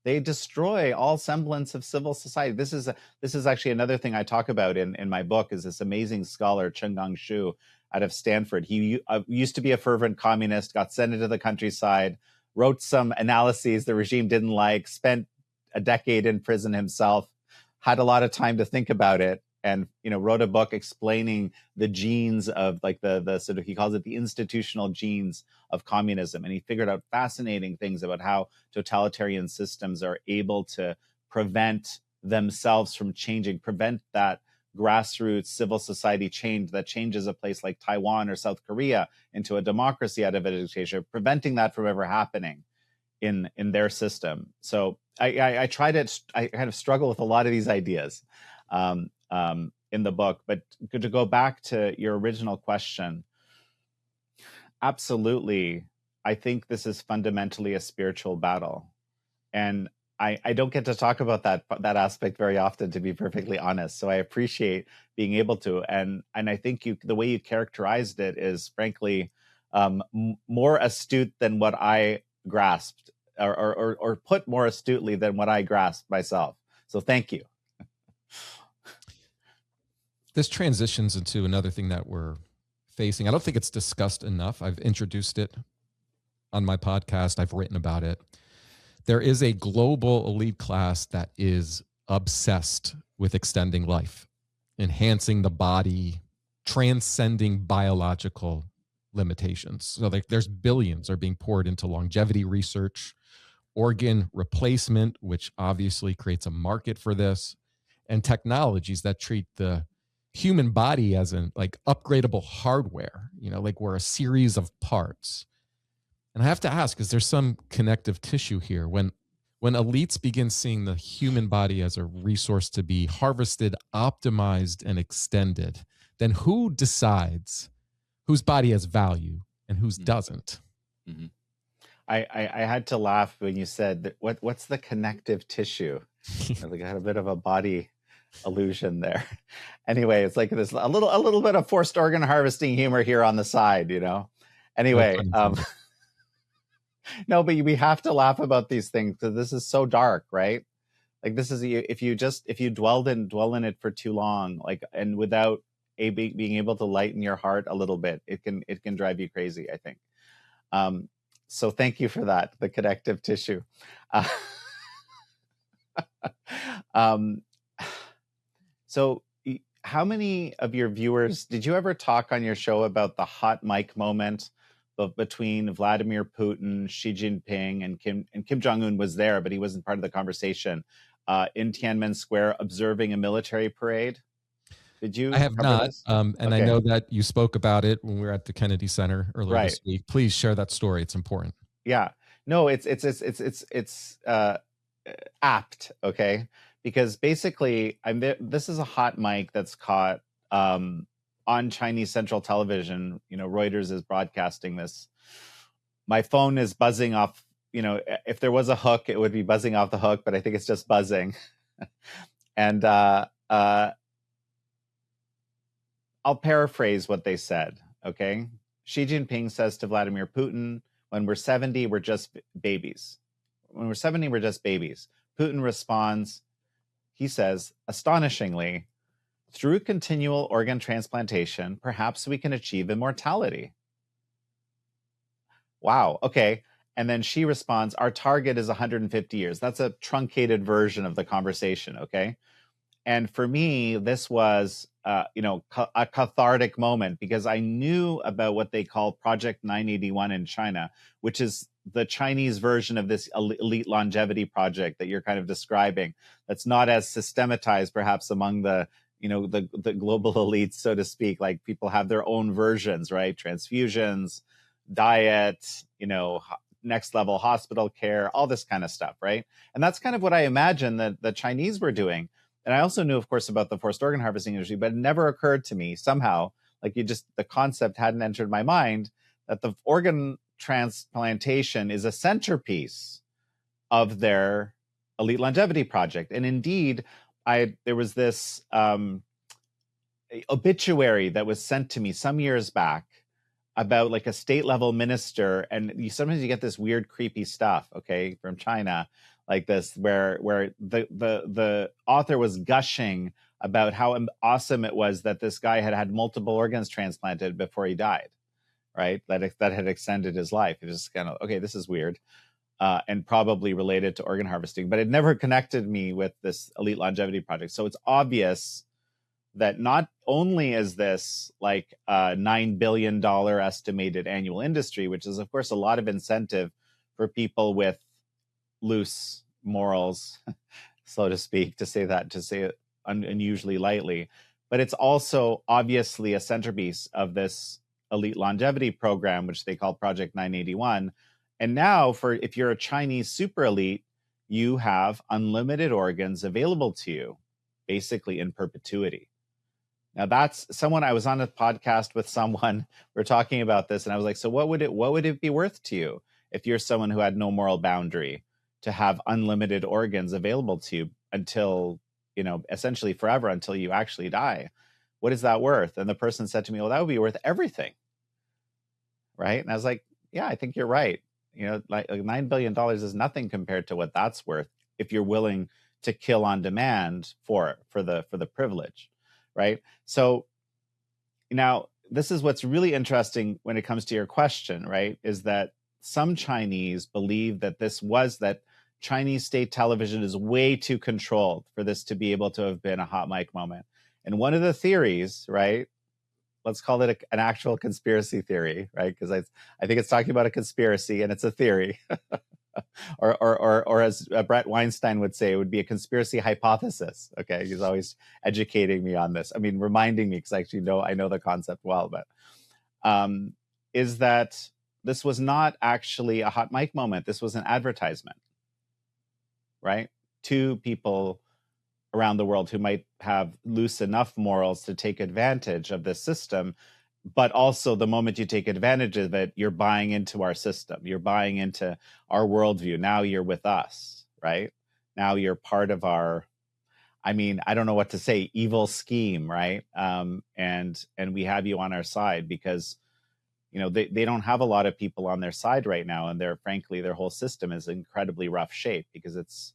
They destroy all semblance of civil society. This is actually another thing I talk about in my book, is this amazing scholar, Chenggang Xu, out of Stanford. He used to be a fervent communist, got sent into the countryside, wrote some analyses the regime didn't like, spent a decade in prison himself, had a lot of time to think about it, and wrote a book explaining the genes of like the sort of, he calls it the institutional genes of communism, and he figured out fascinating things about how totalitarian systems are able to prevent themselves from changing, prevent that grassroots civil society change that changes a place like Taiwan or South Korea into a democracy out of a dictatorship, preventing that from ever happening in their system. So I try to, I kind of struggle with a lot of these ideas in the book. But to go back to your original question, absolutely, I think this is fundamentally a spiritual battle, and I don't get to talk about that aspect very often, to be perfectly honest. So I appreciate being able to, and I think the way you characterized it is frankly more astute than what I grasped, or put more astutely than what I grasped myself. So thank you. This transitions into another thing that we're facing. I don't think it's discussed enough. I've introduced it on my podcast. I've written about it. There is a global elite class that is obsessed with extending life, enhancing the body, transcending biological limitations. So there's billions are being poured into longevity research, organ replacement, which obviously creates a market for this, and technologies that treat the human body as an like upgradable hardware, like we're a series of parts. And I have to ask, is there some connective tissue here? When elites begin seeing the human body as a resource to be harvested, optimized, and extended, then who decides whose body has value and whose doesn't? Mm-hmm. I had to laugh when you said that, what's the connective tissue? I had a bit of a body illusion there. Anyway, it's like this a little bit of forced organ harvesting humor here on the side, Anyway, no, but we have to laugh about these things because this is so dark, right? Like this is, if you dwell in it for too long, like, and without being able to lighten your heart a little bit, it can drive you crazy, I think. So thank you for that, the connective tissue. So how many of your viewers, did you ever talk on your show about the hot mic moment between Vladimir Putin, Xi Jinping, and Kim Jong-un was there, but he wasn't part of the conversation, in Tiananmen Square observing a military parade? Did you? I have not, and okay. I know that you spoke about it when we were at the Kennedy Center earlier this week. Please share that story; it's important. Yeah, no, it's apt, okay, because basically, this is a hot mic that's caught on Chinese Central Television. Reuters is broadcasting this. My phone is buzzing off. If there was a hook, it would be buzzing off the hook, but I think it's just buzzing. And I'll paraphrase what they said, okay? Xi Jinping says to Vladimir Putin, when we're 70, we're just babies. When we're 70, we're just babies. Putin responds, he says, astonishingly, through continual organ transplantation, perhaps we can achieve immortality. Wow, okay. And then she responds, our target is 150 years. That's a truncated version of the conversation, okay? And for me, this was, a cathartic moment because I knew about what they call Project 981 in China, which is the Chinese version of this elite longevity project that you're kind of describing. That's not as systematized, perhaps, among the global elites, so to speak. Like people have their own versions, right? Transfusions, diet, next level hospital care, all this kind of stuff, right? And that's kind of what I imagine that the Chinese were doing. And I also knew, of course, about the forced organ harvesting industry, but it never occurred to me somehow, like the concept hadn't entered my mind, that the organ transplantation is a centerpiece of their elite longevity project. And indeed, there was this obituary that was sent to me some years back about like a state level minister. And sometimes you get this weird, creepy stuff, okay, from China, like this, where the author was gushing about how awesome it was that this guy had multiple organs transplanted before he died, right? That had extended his life. It was kind of, okay, this is weird, and probably related to organ harvesting, but it never connected me with this elite longevity project. So it's obvious that not only is this like a $9 billion estimated annual industry, which is, of course, a lot of incentive for people with loose morals, so to speak, to say it unusually lightly, but it's also obviously a centerpiece of this elite longevity program, which they call Project 981. And now, if you're a Chinese super elite, you have unlimited organs available to you, basically in perpetuity. Now that's someone, I was on a podcast with someone, we're talking about this, and I was like, so what would it be worth to you if you're someone who had no moral boundary to have unlimited organs available to you until, essentially forever, until you actually die? What is that worth? And the person said to me, well, that would be worth everything. Right? And I was like, yeah, I think you're right. Like $9 billion is nothing compared to what that's worth if you're willing to kill on demand for the privilege. Right? So now this is what's really interesting when it comes to your question, right? Is that some Chinese believe that Chinese state television is way too controlled for this to be able to have been a hot mic moment. And one of the theories, right? Let's call it an actual conspiracy theory, right? Because I think it's talking about a conspiracy and it's a theory. or as Brett Weinstein would say, it would be a conspiracy hypothesis. Okay, he's always educating me on this. I mean, reminding me, because I know the concept well. But is that this was not actually a hot mic moment? This was an advertisement, right? To people around the world who might have loose enough morals to take advantage of this system. But also, the moment you take advantage of it, you're buying into our system. You're buying into our worldview. Now you're with us, right? Now you're part of our, I don't know what to say, evil scheme, right? And we have you on our side because, they don't have a lot of people on their side right now. And frankly, their whole system is incredibly rough shape because it's,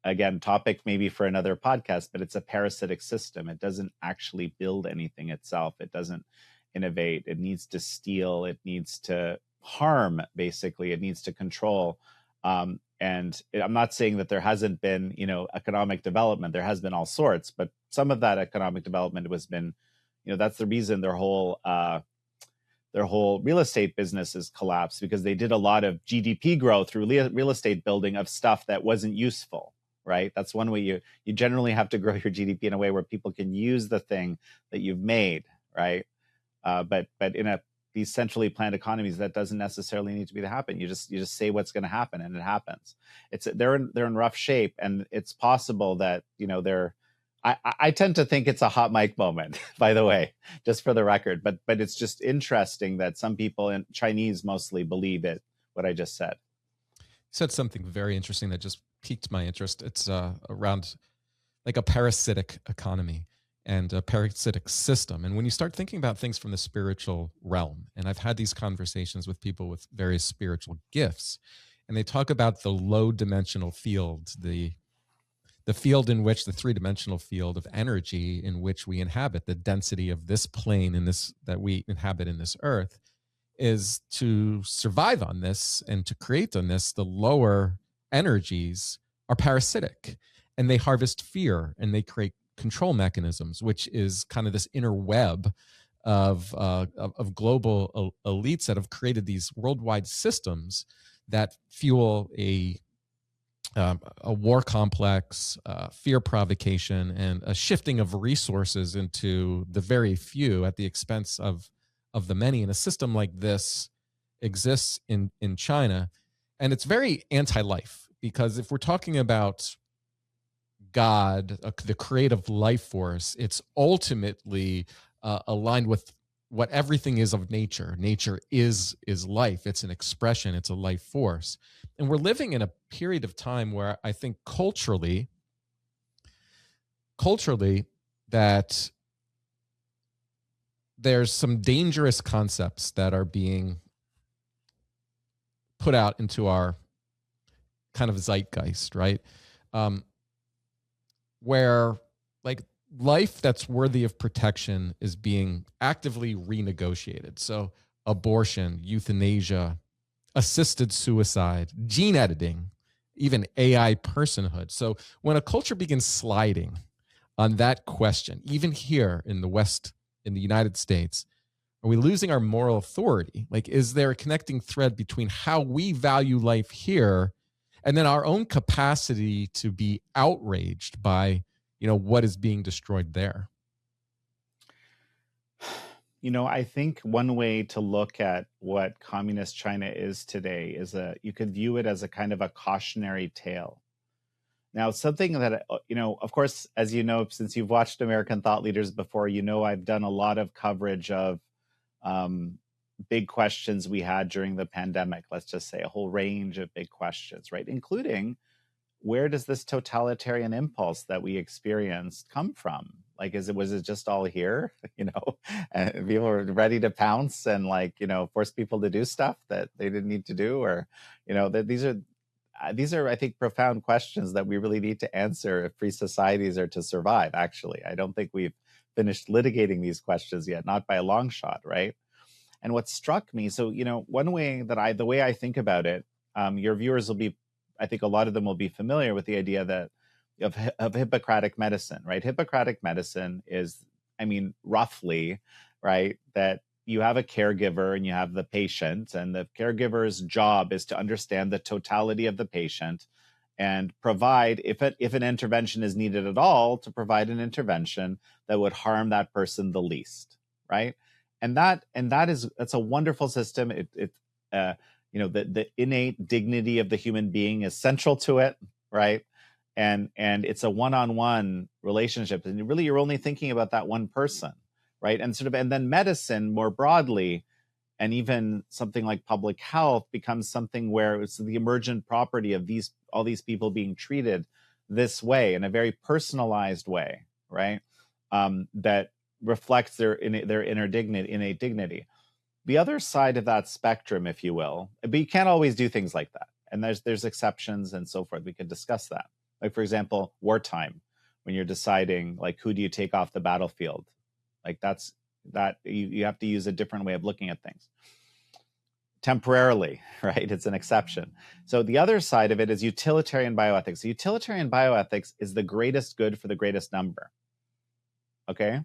again, topic maybe for another podcast, but it's a parasitic system. It doesn't actually build anything itself. It doesn't innovate. It needs to steal. It needs to harm, basically. It needs to control. And I'm not saying that there hasn't been, economic development. There has been all sorts, but some of that economic development has been, that's the reason their whole real estate business has collapsed, because they did a lot of GDP growth through real estate building of stuff that wasn't useful. Right? That's one way you generally have to grow your GDP in a way where people can use the thing that you've made, right? But in these centrally planned economies, that doesn't necessarily need to be to happen. You just say what's going to happen, and it happens. They're in rough shape, and it's possible that they're. I tend to think it's a hot mic moment, by the way, just for the record. But it's just interesting that some people, in Chinese mostly, believe it. What I just said. You said something very interesting that just piqued my interest. It's around like a parasitic economy and a parasitic system. And when you start thinking about things from the spiritual realm, and I've had these conversations with people with various spiritual gifts, and they talk about the low dimensional field, the field in which the three-dimensional field of energy in which we inhabit, the density of this plane in this that we inhabit in this earth, is to survive on this and to create on this. The lower energies are parasitic, and they harvest fear, and they create control mechanisms, which is kind of this inner web of global elites that have created these worldwide systems that fuel a war complex, fear provocation, and a shifting of resources into the very few at the expense of the many. And a system like this exists in China, and it's very anti-life, because if we're talking about God, the creative life force, it's ultimately aligned with what everything is of nature. Nature is life. It's an expression. It's a life force. And we're living in a period of time where I think culturally, that there's some dangerous concepts that are being put out into our kind of zeitgeist, right? Where like life that's worthy of protection is being actively renegotiated. So abortion, euthanasia, assisted suicide, gene editing, even AI personhood. So when a culture begins sliding on that question, even here in the West, in the United States? Are we losing our moral authority? Like, is there a connecting thread between how we value life here and then our own capacity to be outraged by, what is being destroyed there? I think one way to look at what communist China is today is you could view it as a kind of a cautionary tale. Now, something that, of course, as you know, since you've watched American thought leaders before, I've done a lot of coverage of big questions we had during the pandemic. Let's just say a whole range of big questions, right? Including, where does this totalitarian impulse that we experienced come from? Like, was it just all here? And people were ready to pounce and force people to do stuff that they didn't need to do, or that these are, I think, profound questions that we really need to answer if free societies are to survive. Actually, I don't think we've finished litigating these questions yet, not by a long shot, right? And what struck me, so one way that the way I think about it, your viewers will be, I think a lot of them will be familiar with the idea that of Hippocratic medicine, right? Hippocratic medicine is, roughly, right, that you have a caregiver and you have the patient, and the caregiver's job is to understand the totality of the patient and provide, if an intervention is needed at all, to provide an intervention that would harm that person the least, right? And that's a wonderful system. The innate dignity of the human being is central to it, right? And it's a one-on-one relationship, and really you're only thinking about that one person, right? And then medicine more broadly, and even something like public health, becomes something where it's the emergent property of all these people being treated this way, in a very personalized way, right? That reflects their innate dignity. The other side of that spectrum, if you will, but you can't always do things like that, and there's exceptions and so forth. We could discuss that. Like, for example, wartime, when you're deciding, like, who do you take off the battlefield, like you have to use a different way of looking at things. Temporarily, right? It's an exception. So the other side of it is utilitarian bioethics. Utilitarian bioethics is the greatest good for the greatest number. Okay?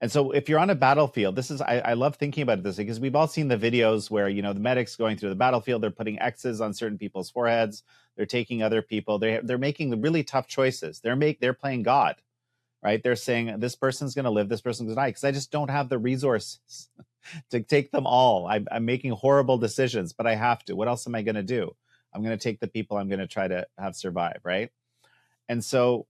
And so if you're on a battlefield, I love thinking about this, because we've all seen the videos where, the medics going through the battlefield, they're putting X's on certain people's foreheads. They're taking other people. They're making the really tough choices. They're playing God, right? They're saying, this person's going to live, this person's going to die, because I just don't have the resources to take them all. I'm making horrible decisions, but I have to. What else am I going to do? I'm going to take the people I'm going to try to have survive, right? And so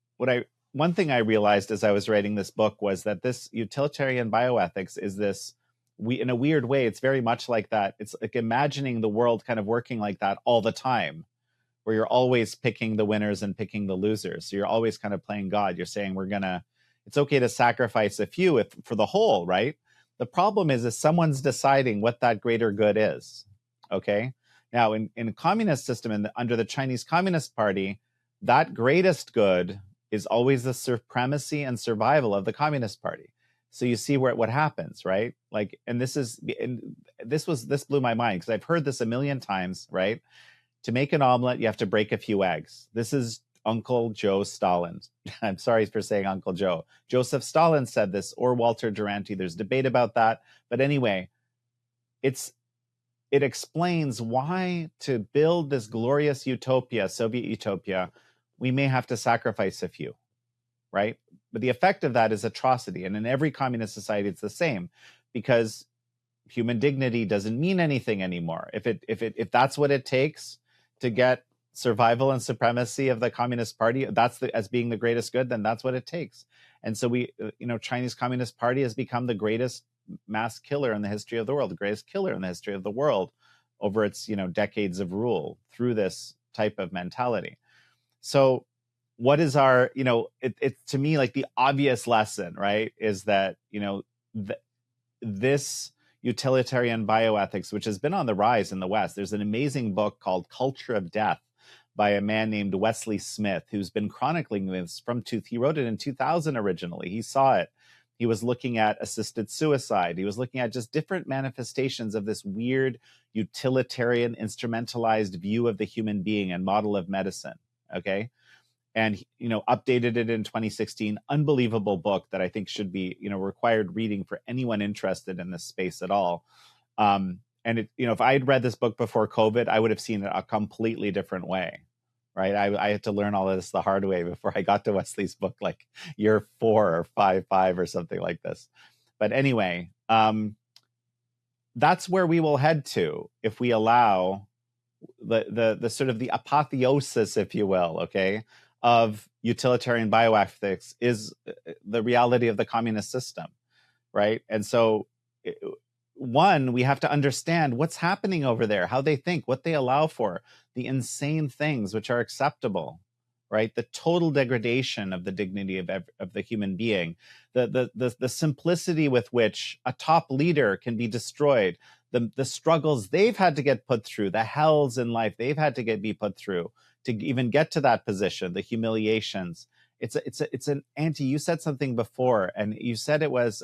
one thing I realized as I was writing this book was that this utilitarian bioethics is this, in a weird way, it's very much like that. It's like imagining the world kind of working like that all the time, where you're always picking the winners and picking the losers. So you're always kind of playing God. You're saying, it's okay to sacrifice a few for the whole, right? The problem is someone's deciding what that greater good is, okay? Now, in a communist system, and under the Chinese Communist Party, that greatest good is always the supremacy and survival of the Communist Party. So you see what happens, right? Like, this blew my mind, because I've heard this a million times, right? To make an omelet, you have to break a few eggs. This is Uncle Joe Stalin. I'm sorry for saying Uncle Joe. Joseph Stalin said this, or Walter Duranty. There's debate about that. But anyway, it explains why, to build this glorious utopia, Soviet utopia, we may have to sacrifice a few, right? But the effect of that is atrocity. And in every communist society, it's the same, because human dignity doesn't mean anything anymore. If that's what it takes to get survival and supremacy of the Communist Party, as being the greatest good, then that's what it takes. And so Chinese Communist Party has become the greatest mass killer in the history of the world, the greatest killer in the history of the world, over its, decades of rule, through this type of mentality. So what is our, it's to me, like, the obvious lesson, right, is that, this utilitarian bioethics, which has been on the rise in the West. There's an amazing book called Culture of Death by a man named Wesley Smith, who's been chronicling this he wrote it in 2000 originally. He saw it. He was looking at assisted suicide. He was looking at just different manifestations of this weird utilitarian instrumentalized view of the human being and model of medicine. Okay. and updated it in 2016. Unbelievable book that I think should be required reading for anyone interested in this space at all. And it, if I had read this book before COVID, I would have seen it a completely different way, right? I had to learn all of this the hard way before I got to Wesley's book, like year 4 or 5 or something like this. But anyway, that's where we will head to if we allow the sort of the apotheosis, if you will, okay, of utilitarian bioethics is the reality of the communist system, right? And so, one, we have to understand what's happening over there, how they think, what they allow for, the insane things which are acceptable, right? The total degradation of the dignity of the human being, the simplicity with which a top leader can be destroyed, the struggles they've had to get put through, the hells in life they've had to be put through to even get to that position, the humiliations. It's an anti. You said something before, and you said it was.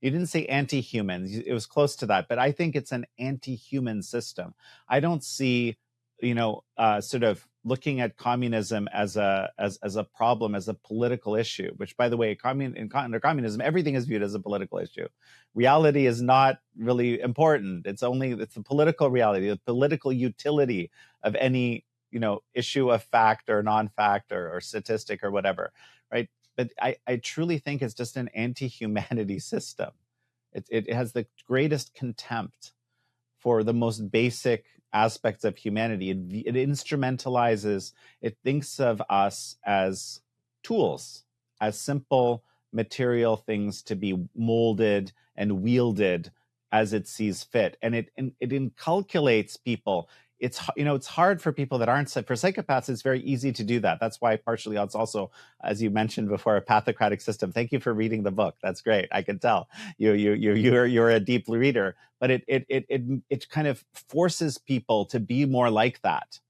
You didn't say anti-human. It was close to that, but I think it's an anti-human system. I don't see, sort of looking at communism as a problem, as a political issue. Which, by the way, under communism, everything is viewed as a political issue. Reality is not really important. It's the political reality, the political utility of any issue of fact or non-fact or statistic or whatever, right? But I truly think it's just an anti-humanity system. It has the greatest contempt for the most basic aspects of humanity. It instrumentalizes, it thinks of us as tools, as simple material things to be molded and wielded as it sees fit. And it inculcates people. It's hard for people that aren't, for psychopaths, it's very easy to do that. That's why partially it's also, as you mentioned before, a pathocratic system. Thank you for reading the book. That's great. I can tell you're a deep reader, but it kind of forces people to be more like that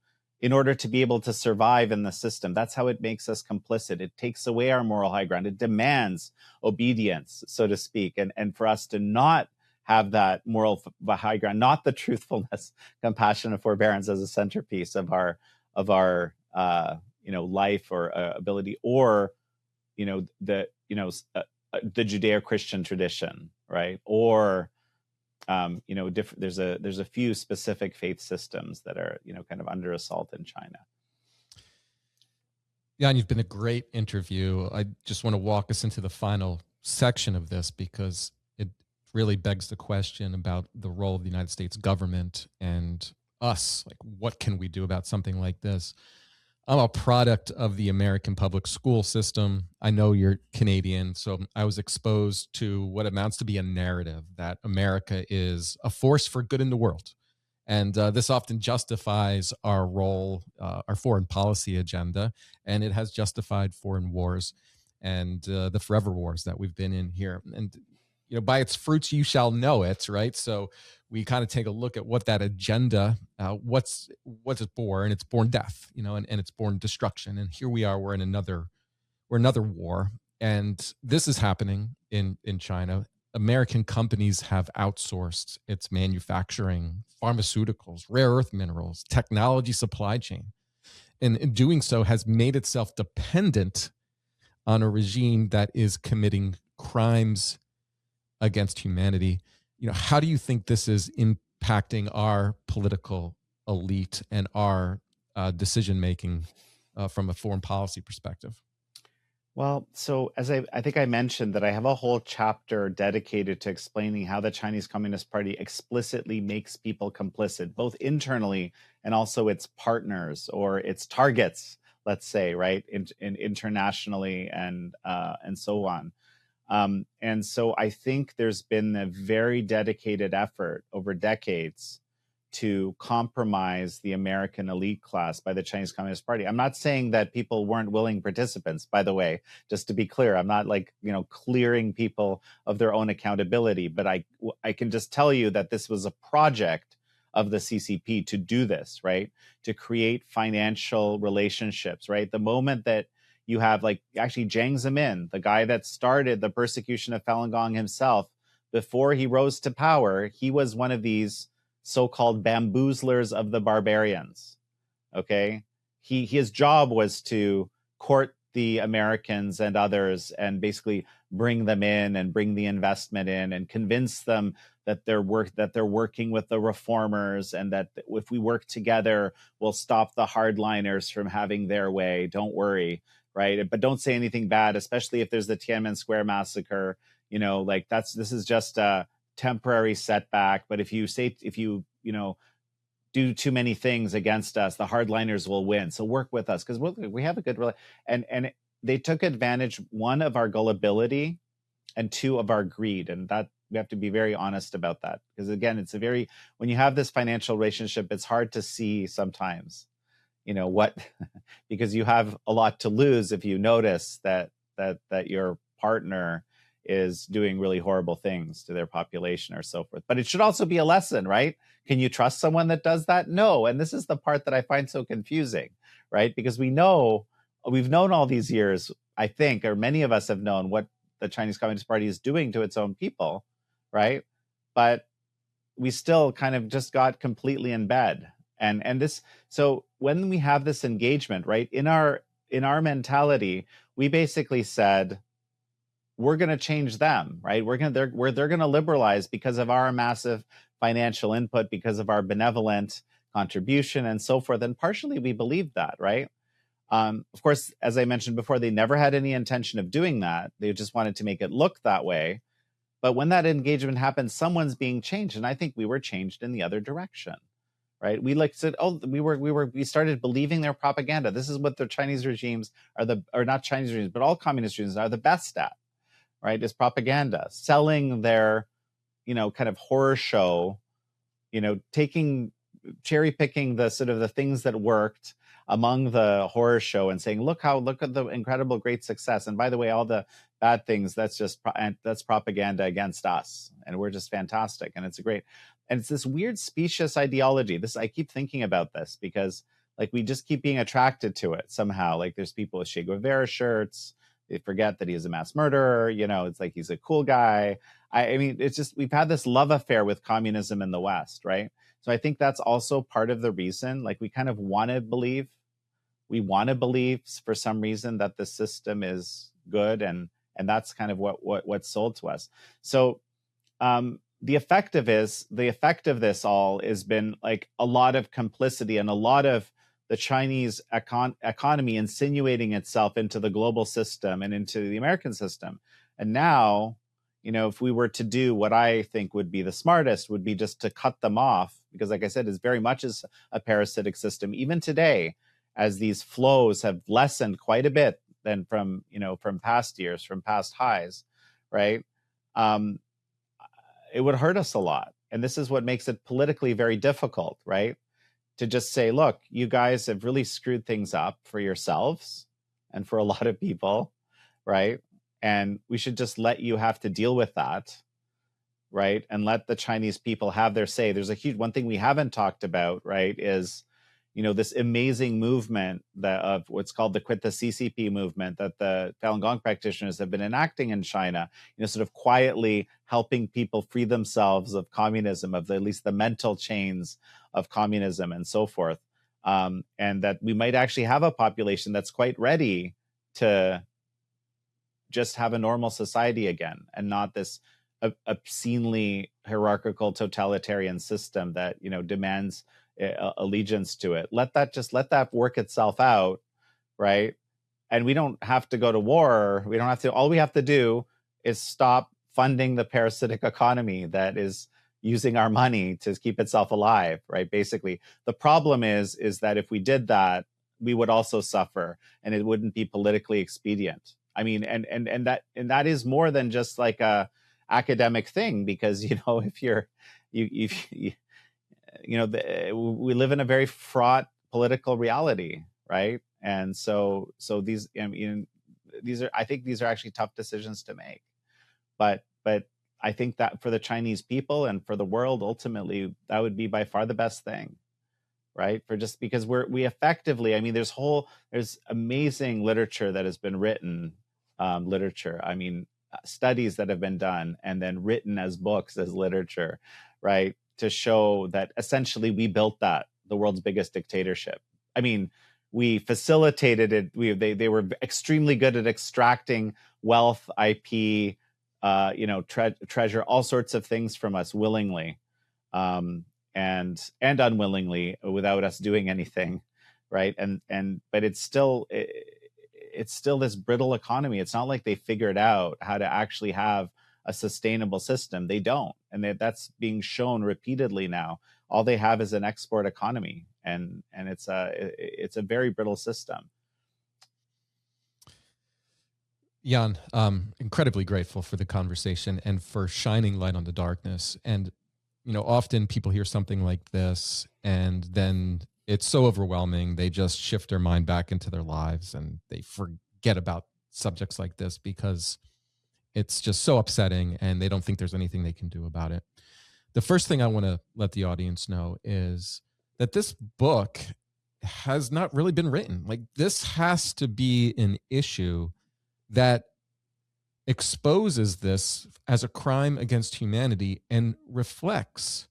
in order to be able to survive in the system. That's how it makes us complicit. It takes away our moral high ground. It demands obedience, so to speak. And for us to not have that moral high ground, not the truthfulness, compassion, and forbearance as a centerpiece of our life or ability, or the Judeo-Christian tradition, right? Or there's a few specific faith systems that are kind of under assault in China. Jan, you've been a great interview. I just want to walk us into the final section of this because it really begs the question about the role of the United States government and us. Like, what can we do about something like this? I'm a product of the American public school system. I know you're Canadian, so I was exposed to what amounts to be a narrative that America is a force for good in the world. And this often justifies our role, our foreign policy agenda, and it has justified foreign wars and the forever wars that we've been in here. And by its fruits you shall know it, right? So we kind of take a look at what that agenda, what's it born? It's born death, and it's born destruction. And here we are, we're in another war, and this is happening in China. American companies have outsourced its manufacturing, pharmaceuticals, rare earth minerals, technology supply chain, and in doing so has made itself dependent on a regime that is committing crimes against humanity. How do you think this is impacting our political elite and our decision making from a foreign policy perspective? Well, so as I think I mentioned that I have a whole chapter dedicated to explaining how the Chinese Communist Party explicitly makes people complicit, both internally and also its partners or its targets, let's say, right, internationally and so on. And so I think there's been a very dedicated effort over decades to compromise the American elite class by the Chinese Communist Party. I'm not saying that people weren't willing participants, by the way, just to be clear. I'm not clearing people of their own accountability, but I can just tell you that this was a project of the CCP to do this, right? To create financial relationships, right? The moment that you have actually Jiang Zemin, the guy that started the persecution of Falun Gong himself, before he rose to power, he was one of these so-called bamboozlers of the barbarians, okay? his job was to court the Americans and others and basically bring them in and bring the investment in and convince them that they're working with the reformers, and that if we work together, we'll stop the hardliners from having their way. Don't worry, right? But don't say anything bad, especially if there's the Tiananmen Square massacre. Like this is just a temporary setback. But if you do too many things against us, the hardliners will win. So work with us because we have a good and they took advantage, one, of our gullibility, and two, of our greed. And that we have to be very honest about that, because again, it's when you have this financial relationship, it's hard to see sometimes, what, because you have a lot to lose if you notice that your partner is doing really horrible things to their population or so forth. But it should also be a lesson, right? Can you trust someone that does that? No. And this is the part that I find so confusing, right? Because we've known all these years, I think, or many of us have known what the Chinese Communist Party is doing to its own people, right? But we still kind of just got completely in bed. And this, so when we have this engagement, right, in our mentality, we basically said, we're going to change them, right? They're going to liberalize because of our massive financial input, because of our benevolent contribution and so forth. And partially we believed that, right? Of course, as I mentioned before, they never had any intention of doing that. They just wanted to make it look that way. But when that engagement happens, someone's being changed. And I think we were changed in the other direction, right? We said, we started believing their propaganda. This is what the Chinese regimes or not Chinese regimes, but all communist regimes are the best at, right? Is propaganda, selling their, kind of horror show, cherry picking the sort of the things that worked among the horror show and saying, look at the incredible great success. And by the way, all the bad things, that's propaganda against us. And we're just fantastic. And it's this weird specious ideology. I keep thinking about this because we just keep being attracted to it somehow. There's people with Che Guevara shirts. They forget that he's a mass murderer. It's like he's a cool guy. I mean, it's just, we've had this love affair with communism in the West, right? So I think that's also part of the reason, we kind of want to believe for some reason that the system is good. And that's kind of what's sold to us. So the effect of this all has been a lot of complicity and a lot of the Chinese economy insinuating itself into the global system and into the American system. And now, if we were to do what I think would be the smartest, would be just to cut them off, because like I said, it's very much as a parasitic system. Even today, as these flows have lessened quite a bit than from past years, from past highs, right? It would hurt us a lot. And this is what makes it politically very difficult, right? To just say, look, you guys have really screwed things up for yourselves and for a lot of people, right? And we should just let you have to deal with that, right? And let the Chinese people have their say. There's one thing we haven't talked about, right, is, this amazing movement of what's called the Quit the CCP movement that the Falun Gong practitioners have been enacting in China, sort of quietly helping people free themselves of communism, of at least the mental chains of communism and so forth. And that we might actually have a population that's quite ready to just have a normal society again, and not this obscenely hierarchical totalitarian system that, demands allegiance to it. Let that work itself out, right? And we don't have to go to war. All we have to do is stop funding the parasitic economy that is using our money to keep itself alive, right? Basically, the problem is that if we did that, we would also suffer, and it wouldn't be politically expedient. I mean, and that is more than just a academic thing, because if we live in a very fraught political reality, right? And so these, I think these are actually tough decisions to make, but I think that for the Chinese people and for the world, ultimately, that would be by far the best thing, right? Because we effectively, I mean, there's amazing literature that has been written, studies that have been done and then written as books, as literature, right? To show that essentially we built the world's biggest dictatorship. I mean, We facilitated it. They were extremely good at extracting wealth, IP, treasure, all sorts of things from us willingly, and unwillingly, without us doing anything, right? But it's still this brittle economy. It's not like they figured out how to actually have a sustainable system. They don't, and that's being shown repeatedly now. All they have is an export economy, and it's a very brittle system. Jan, incredibly grateful for the conversation and for shining light on the darkness. And, often people hear something like this and then it's so overwhelming. They just shift their mind back into their lives and they forget about subjects like this because it's just so upsetting and they don't think there's anything they can do about it. The first thing I want to let the audience know is that this book has not really been written. Like, this has to be an issue that exposes this as a crime against humanity and reflects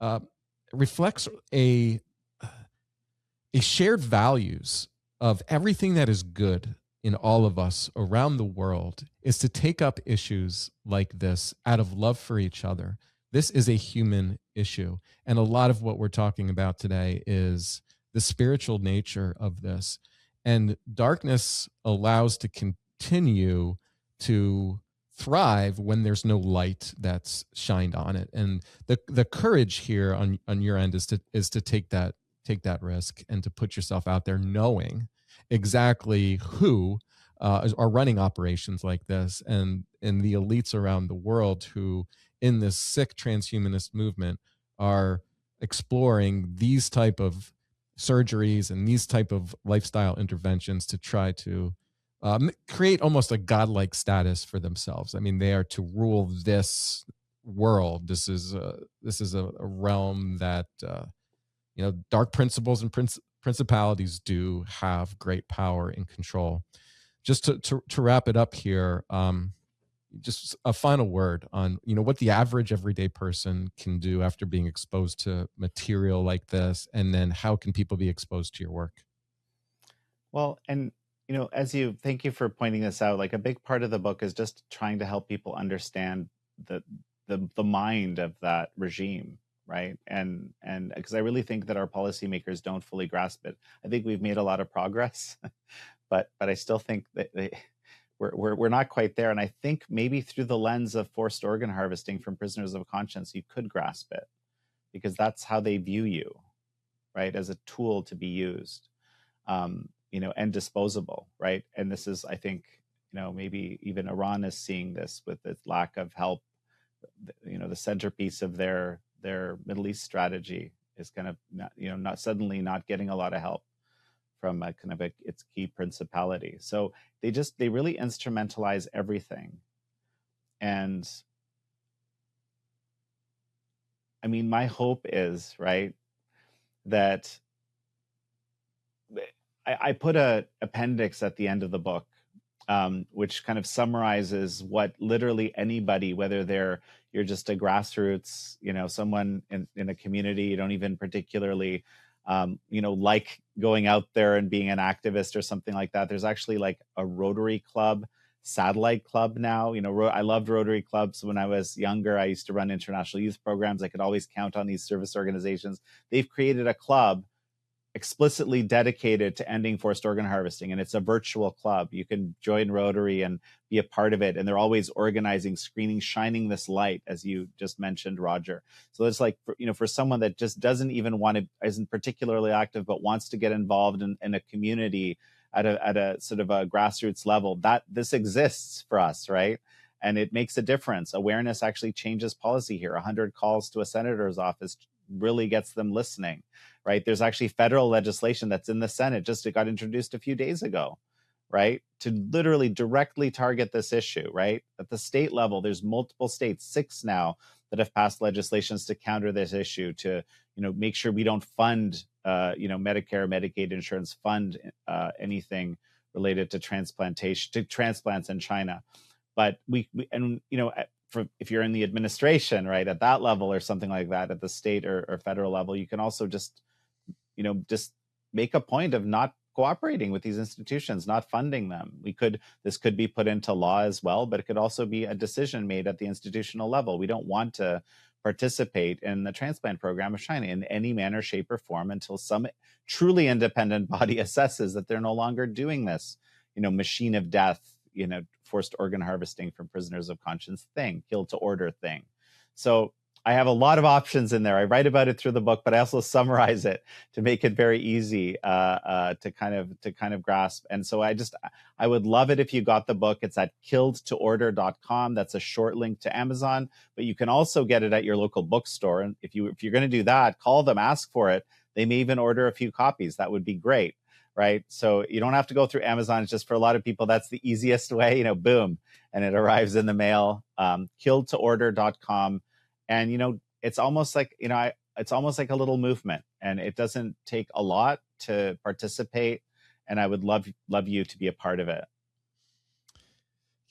a shared values of everything that is good in all of us around the world is to take up issues like this out of love for each other. This is a human issue. And a lot of what we're talking about today is the spiritual nature of this. And darkness allows to continue to thrive when there's no light that's shined on it. And the courage here on your end is to take that risk and to put yourself out there knowing exactly who are running operations like this, and the elites around the world who in this sick transhumanist movement are exploring these type of surgeries and these type of lifestyle interventions to try to create almost a godlike status for themselves. I mean, they are to rule this world. This is a realm that dark principles and principalities do have great power and control. Just to wrap it up here, just a final word on what the average everyday person can do after being exposed to material like this, and then how can people be exposed to your work? Well, and thank you for pointing this out. Like, a big part of the book is just trying to help people understand the mind of that regime, right? And because I really think that our policymakers don't fully grasp it. I think we've made a lot of progress, but I still think that we're not quite there. And I think maybe through the lens of forced organ harvesting from prisoners of conscience, you could grasp it, because that's how they view you, right? As a tool to be used. And disposable, right? And this is, I think, maybe even Iran is seeing this with its lack of help. The centerpiece of their Middle East strategy is kind of not suddenly not getting a lot of help from its key principality. So they really instrumentalize everything. And I mean, my hope is, right, that I put a appendix at the end of the book, which kind of summarizes what literally anybody, whether you're just a grassroots, someone in a community, you don't even particularly, like going out there and being an activist or something like that. There's actually like a Rotary Club, satellite club now. I loved Rotary clubs when I was younger. I used to run international youth programs. I could always count on these service organizations. They've created a club explicitly dedicated to ending forced organ harvesting, and it's a virtual club. You can join Rotary and be a part of it, and they're always organizing screenings, shining this light, as you just mentioned, Roger. So it's like, for someone that just doesn't even isn't particularly active but wants to get involved in a community at a sort of a grassroots level, that this exists for us, right? And it makes a difference. Awareness actually changes policy here. 100 calls to a senator's office really gets them listening, right? There's actually federal legislation that's in the Senate, it got introduced a few days ago, right? To literally directly target this issue, right? At the state level, there's multiple states, 6 now, that have passed legislations to counter this issue, to, make sure we don't fund, Medicare, Medicaid insurance, fund anything related to transplants in China. But if you're in the administration, right, at that level or something like that, at the state or federal level, you can also just make a point of not cooperating with these institutions, not funding them. This could be put into law as well, but it could also be a decision made at the institutional level. We don't want to participate in the transplant program of China in any manner, shape, or form until some truly independent body assesses that they're no longer doing this, machine of death, forced organ harvesting from prisoners of conscience thing, kill to order thing. So I have a lot of options in there. I write about it through the book, but I also summarize it to make it very easy to kind of grasp. And so I would love it if you got the book. It's at killedtoorder.com. That's a short link to Amazon, but you can also get it at your local bookstore. And if you're going to do that, call them, ask for it. They may even order a few copies. That would be great, right? So you don't have to go through Amazon. It's just for a lot of people, that's the easiest way, boom, and it arrives in the mail. Killedtoorder.com. And, it's almost like, it's almost like a little movement, and it doesn't take a lot to participate. And I would love you to be a part of it.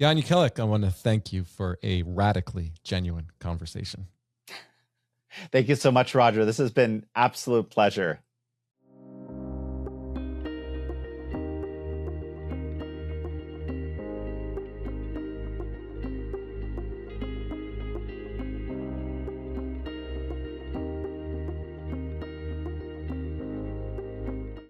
Jan Jekielek, I want to thank you for a radically genuine conversation. Thank you so much, Roger. This has been absolute pleasure.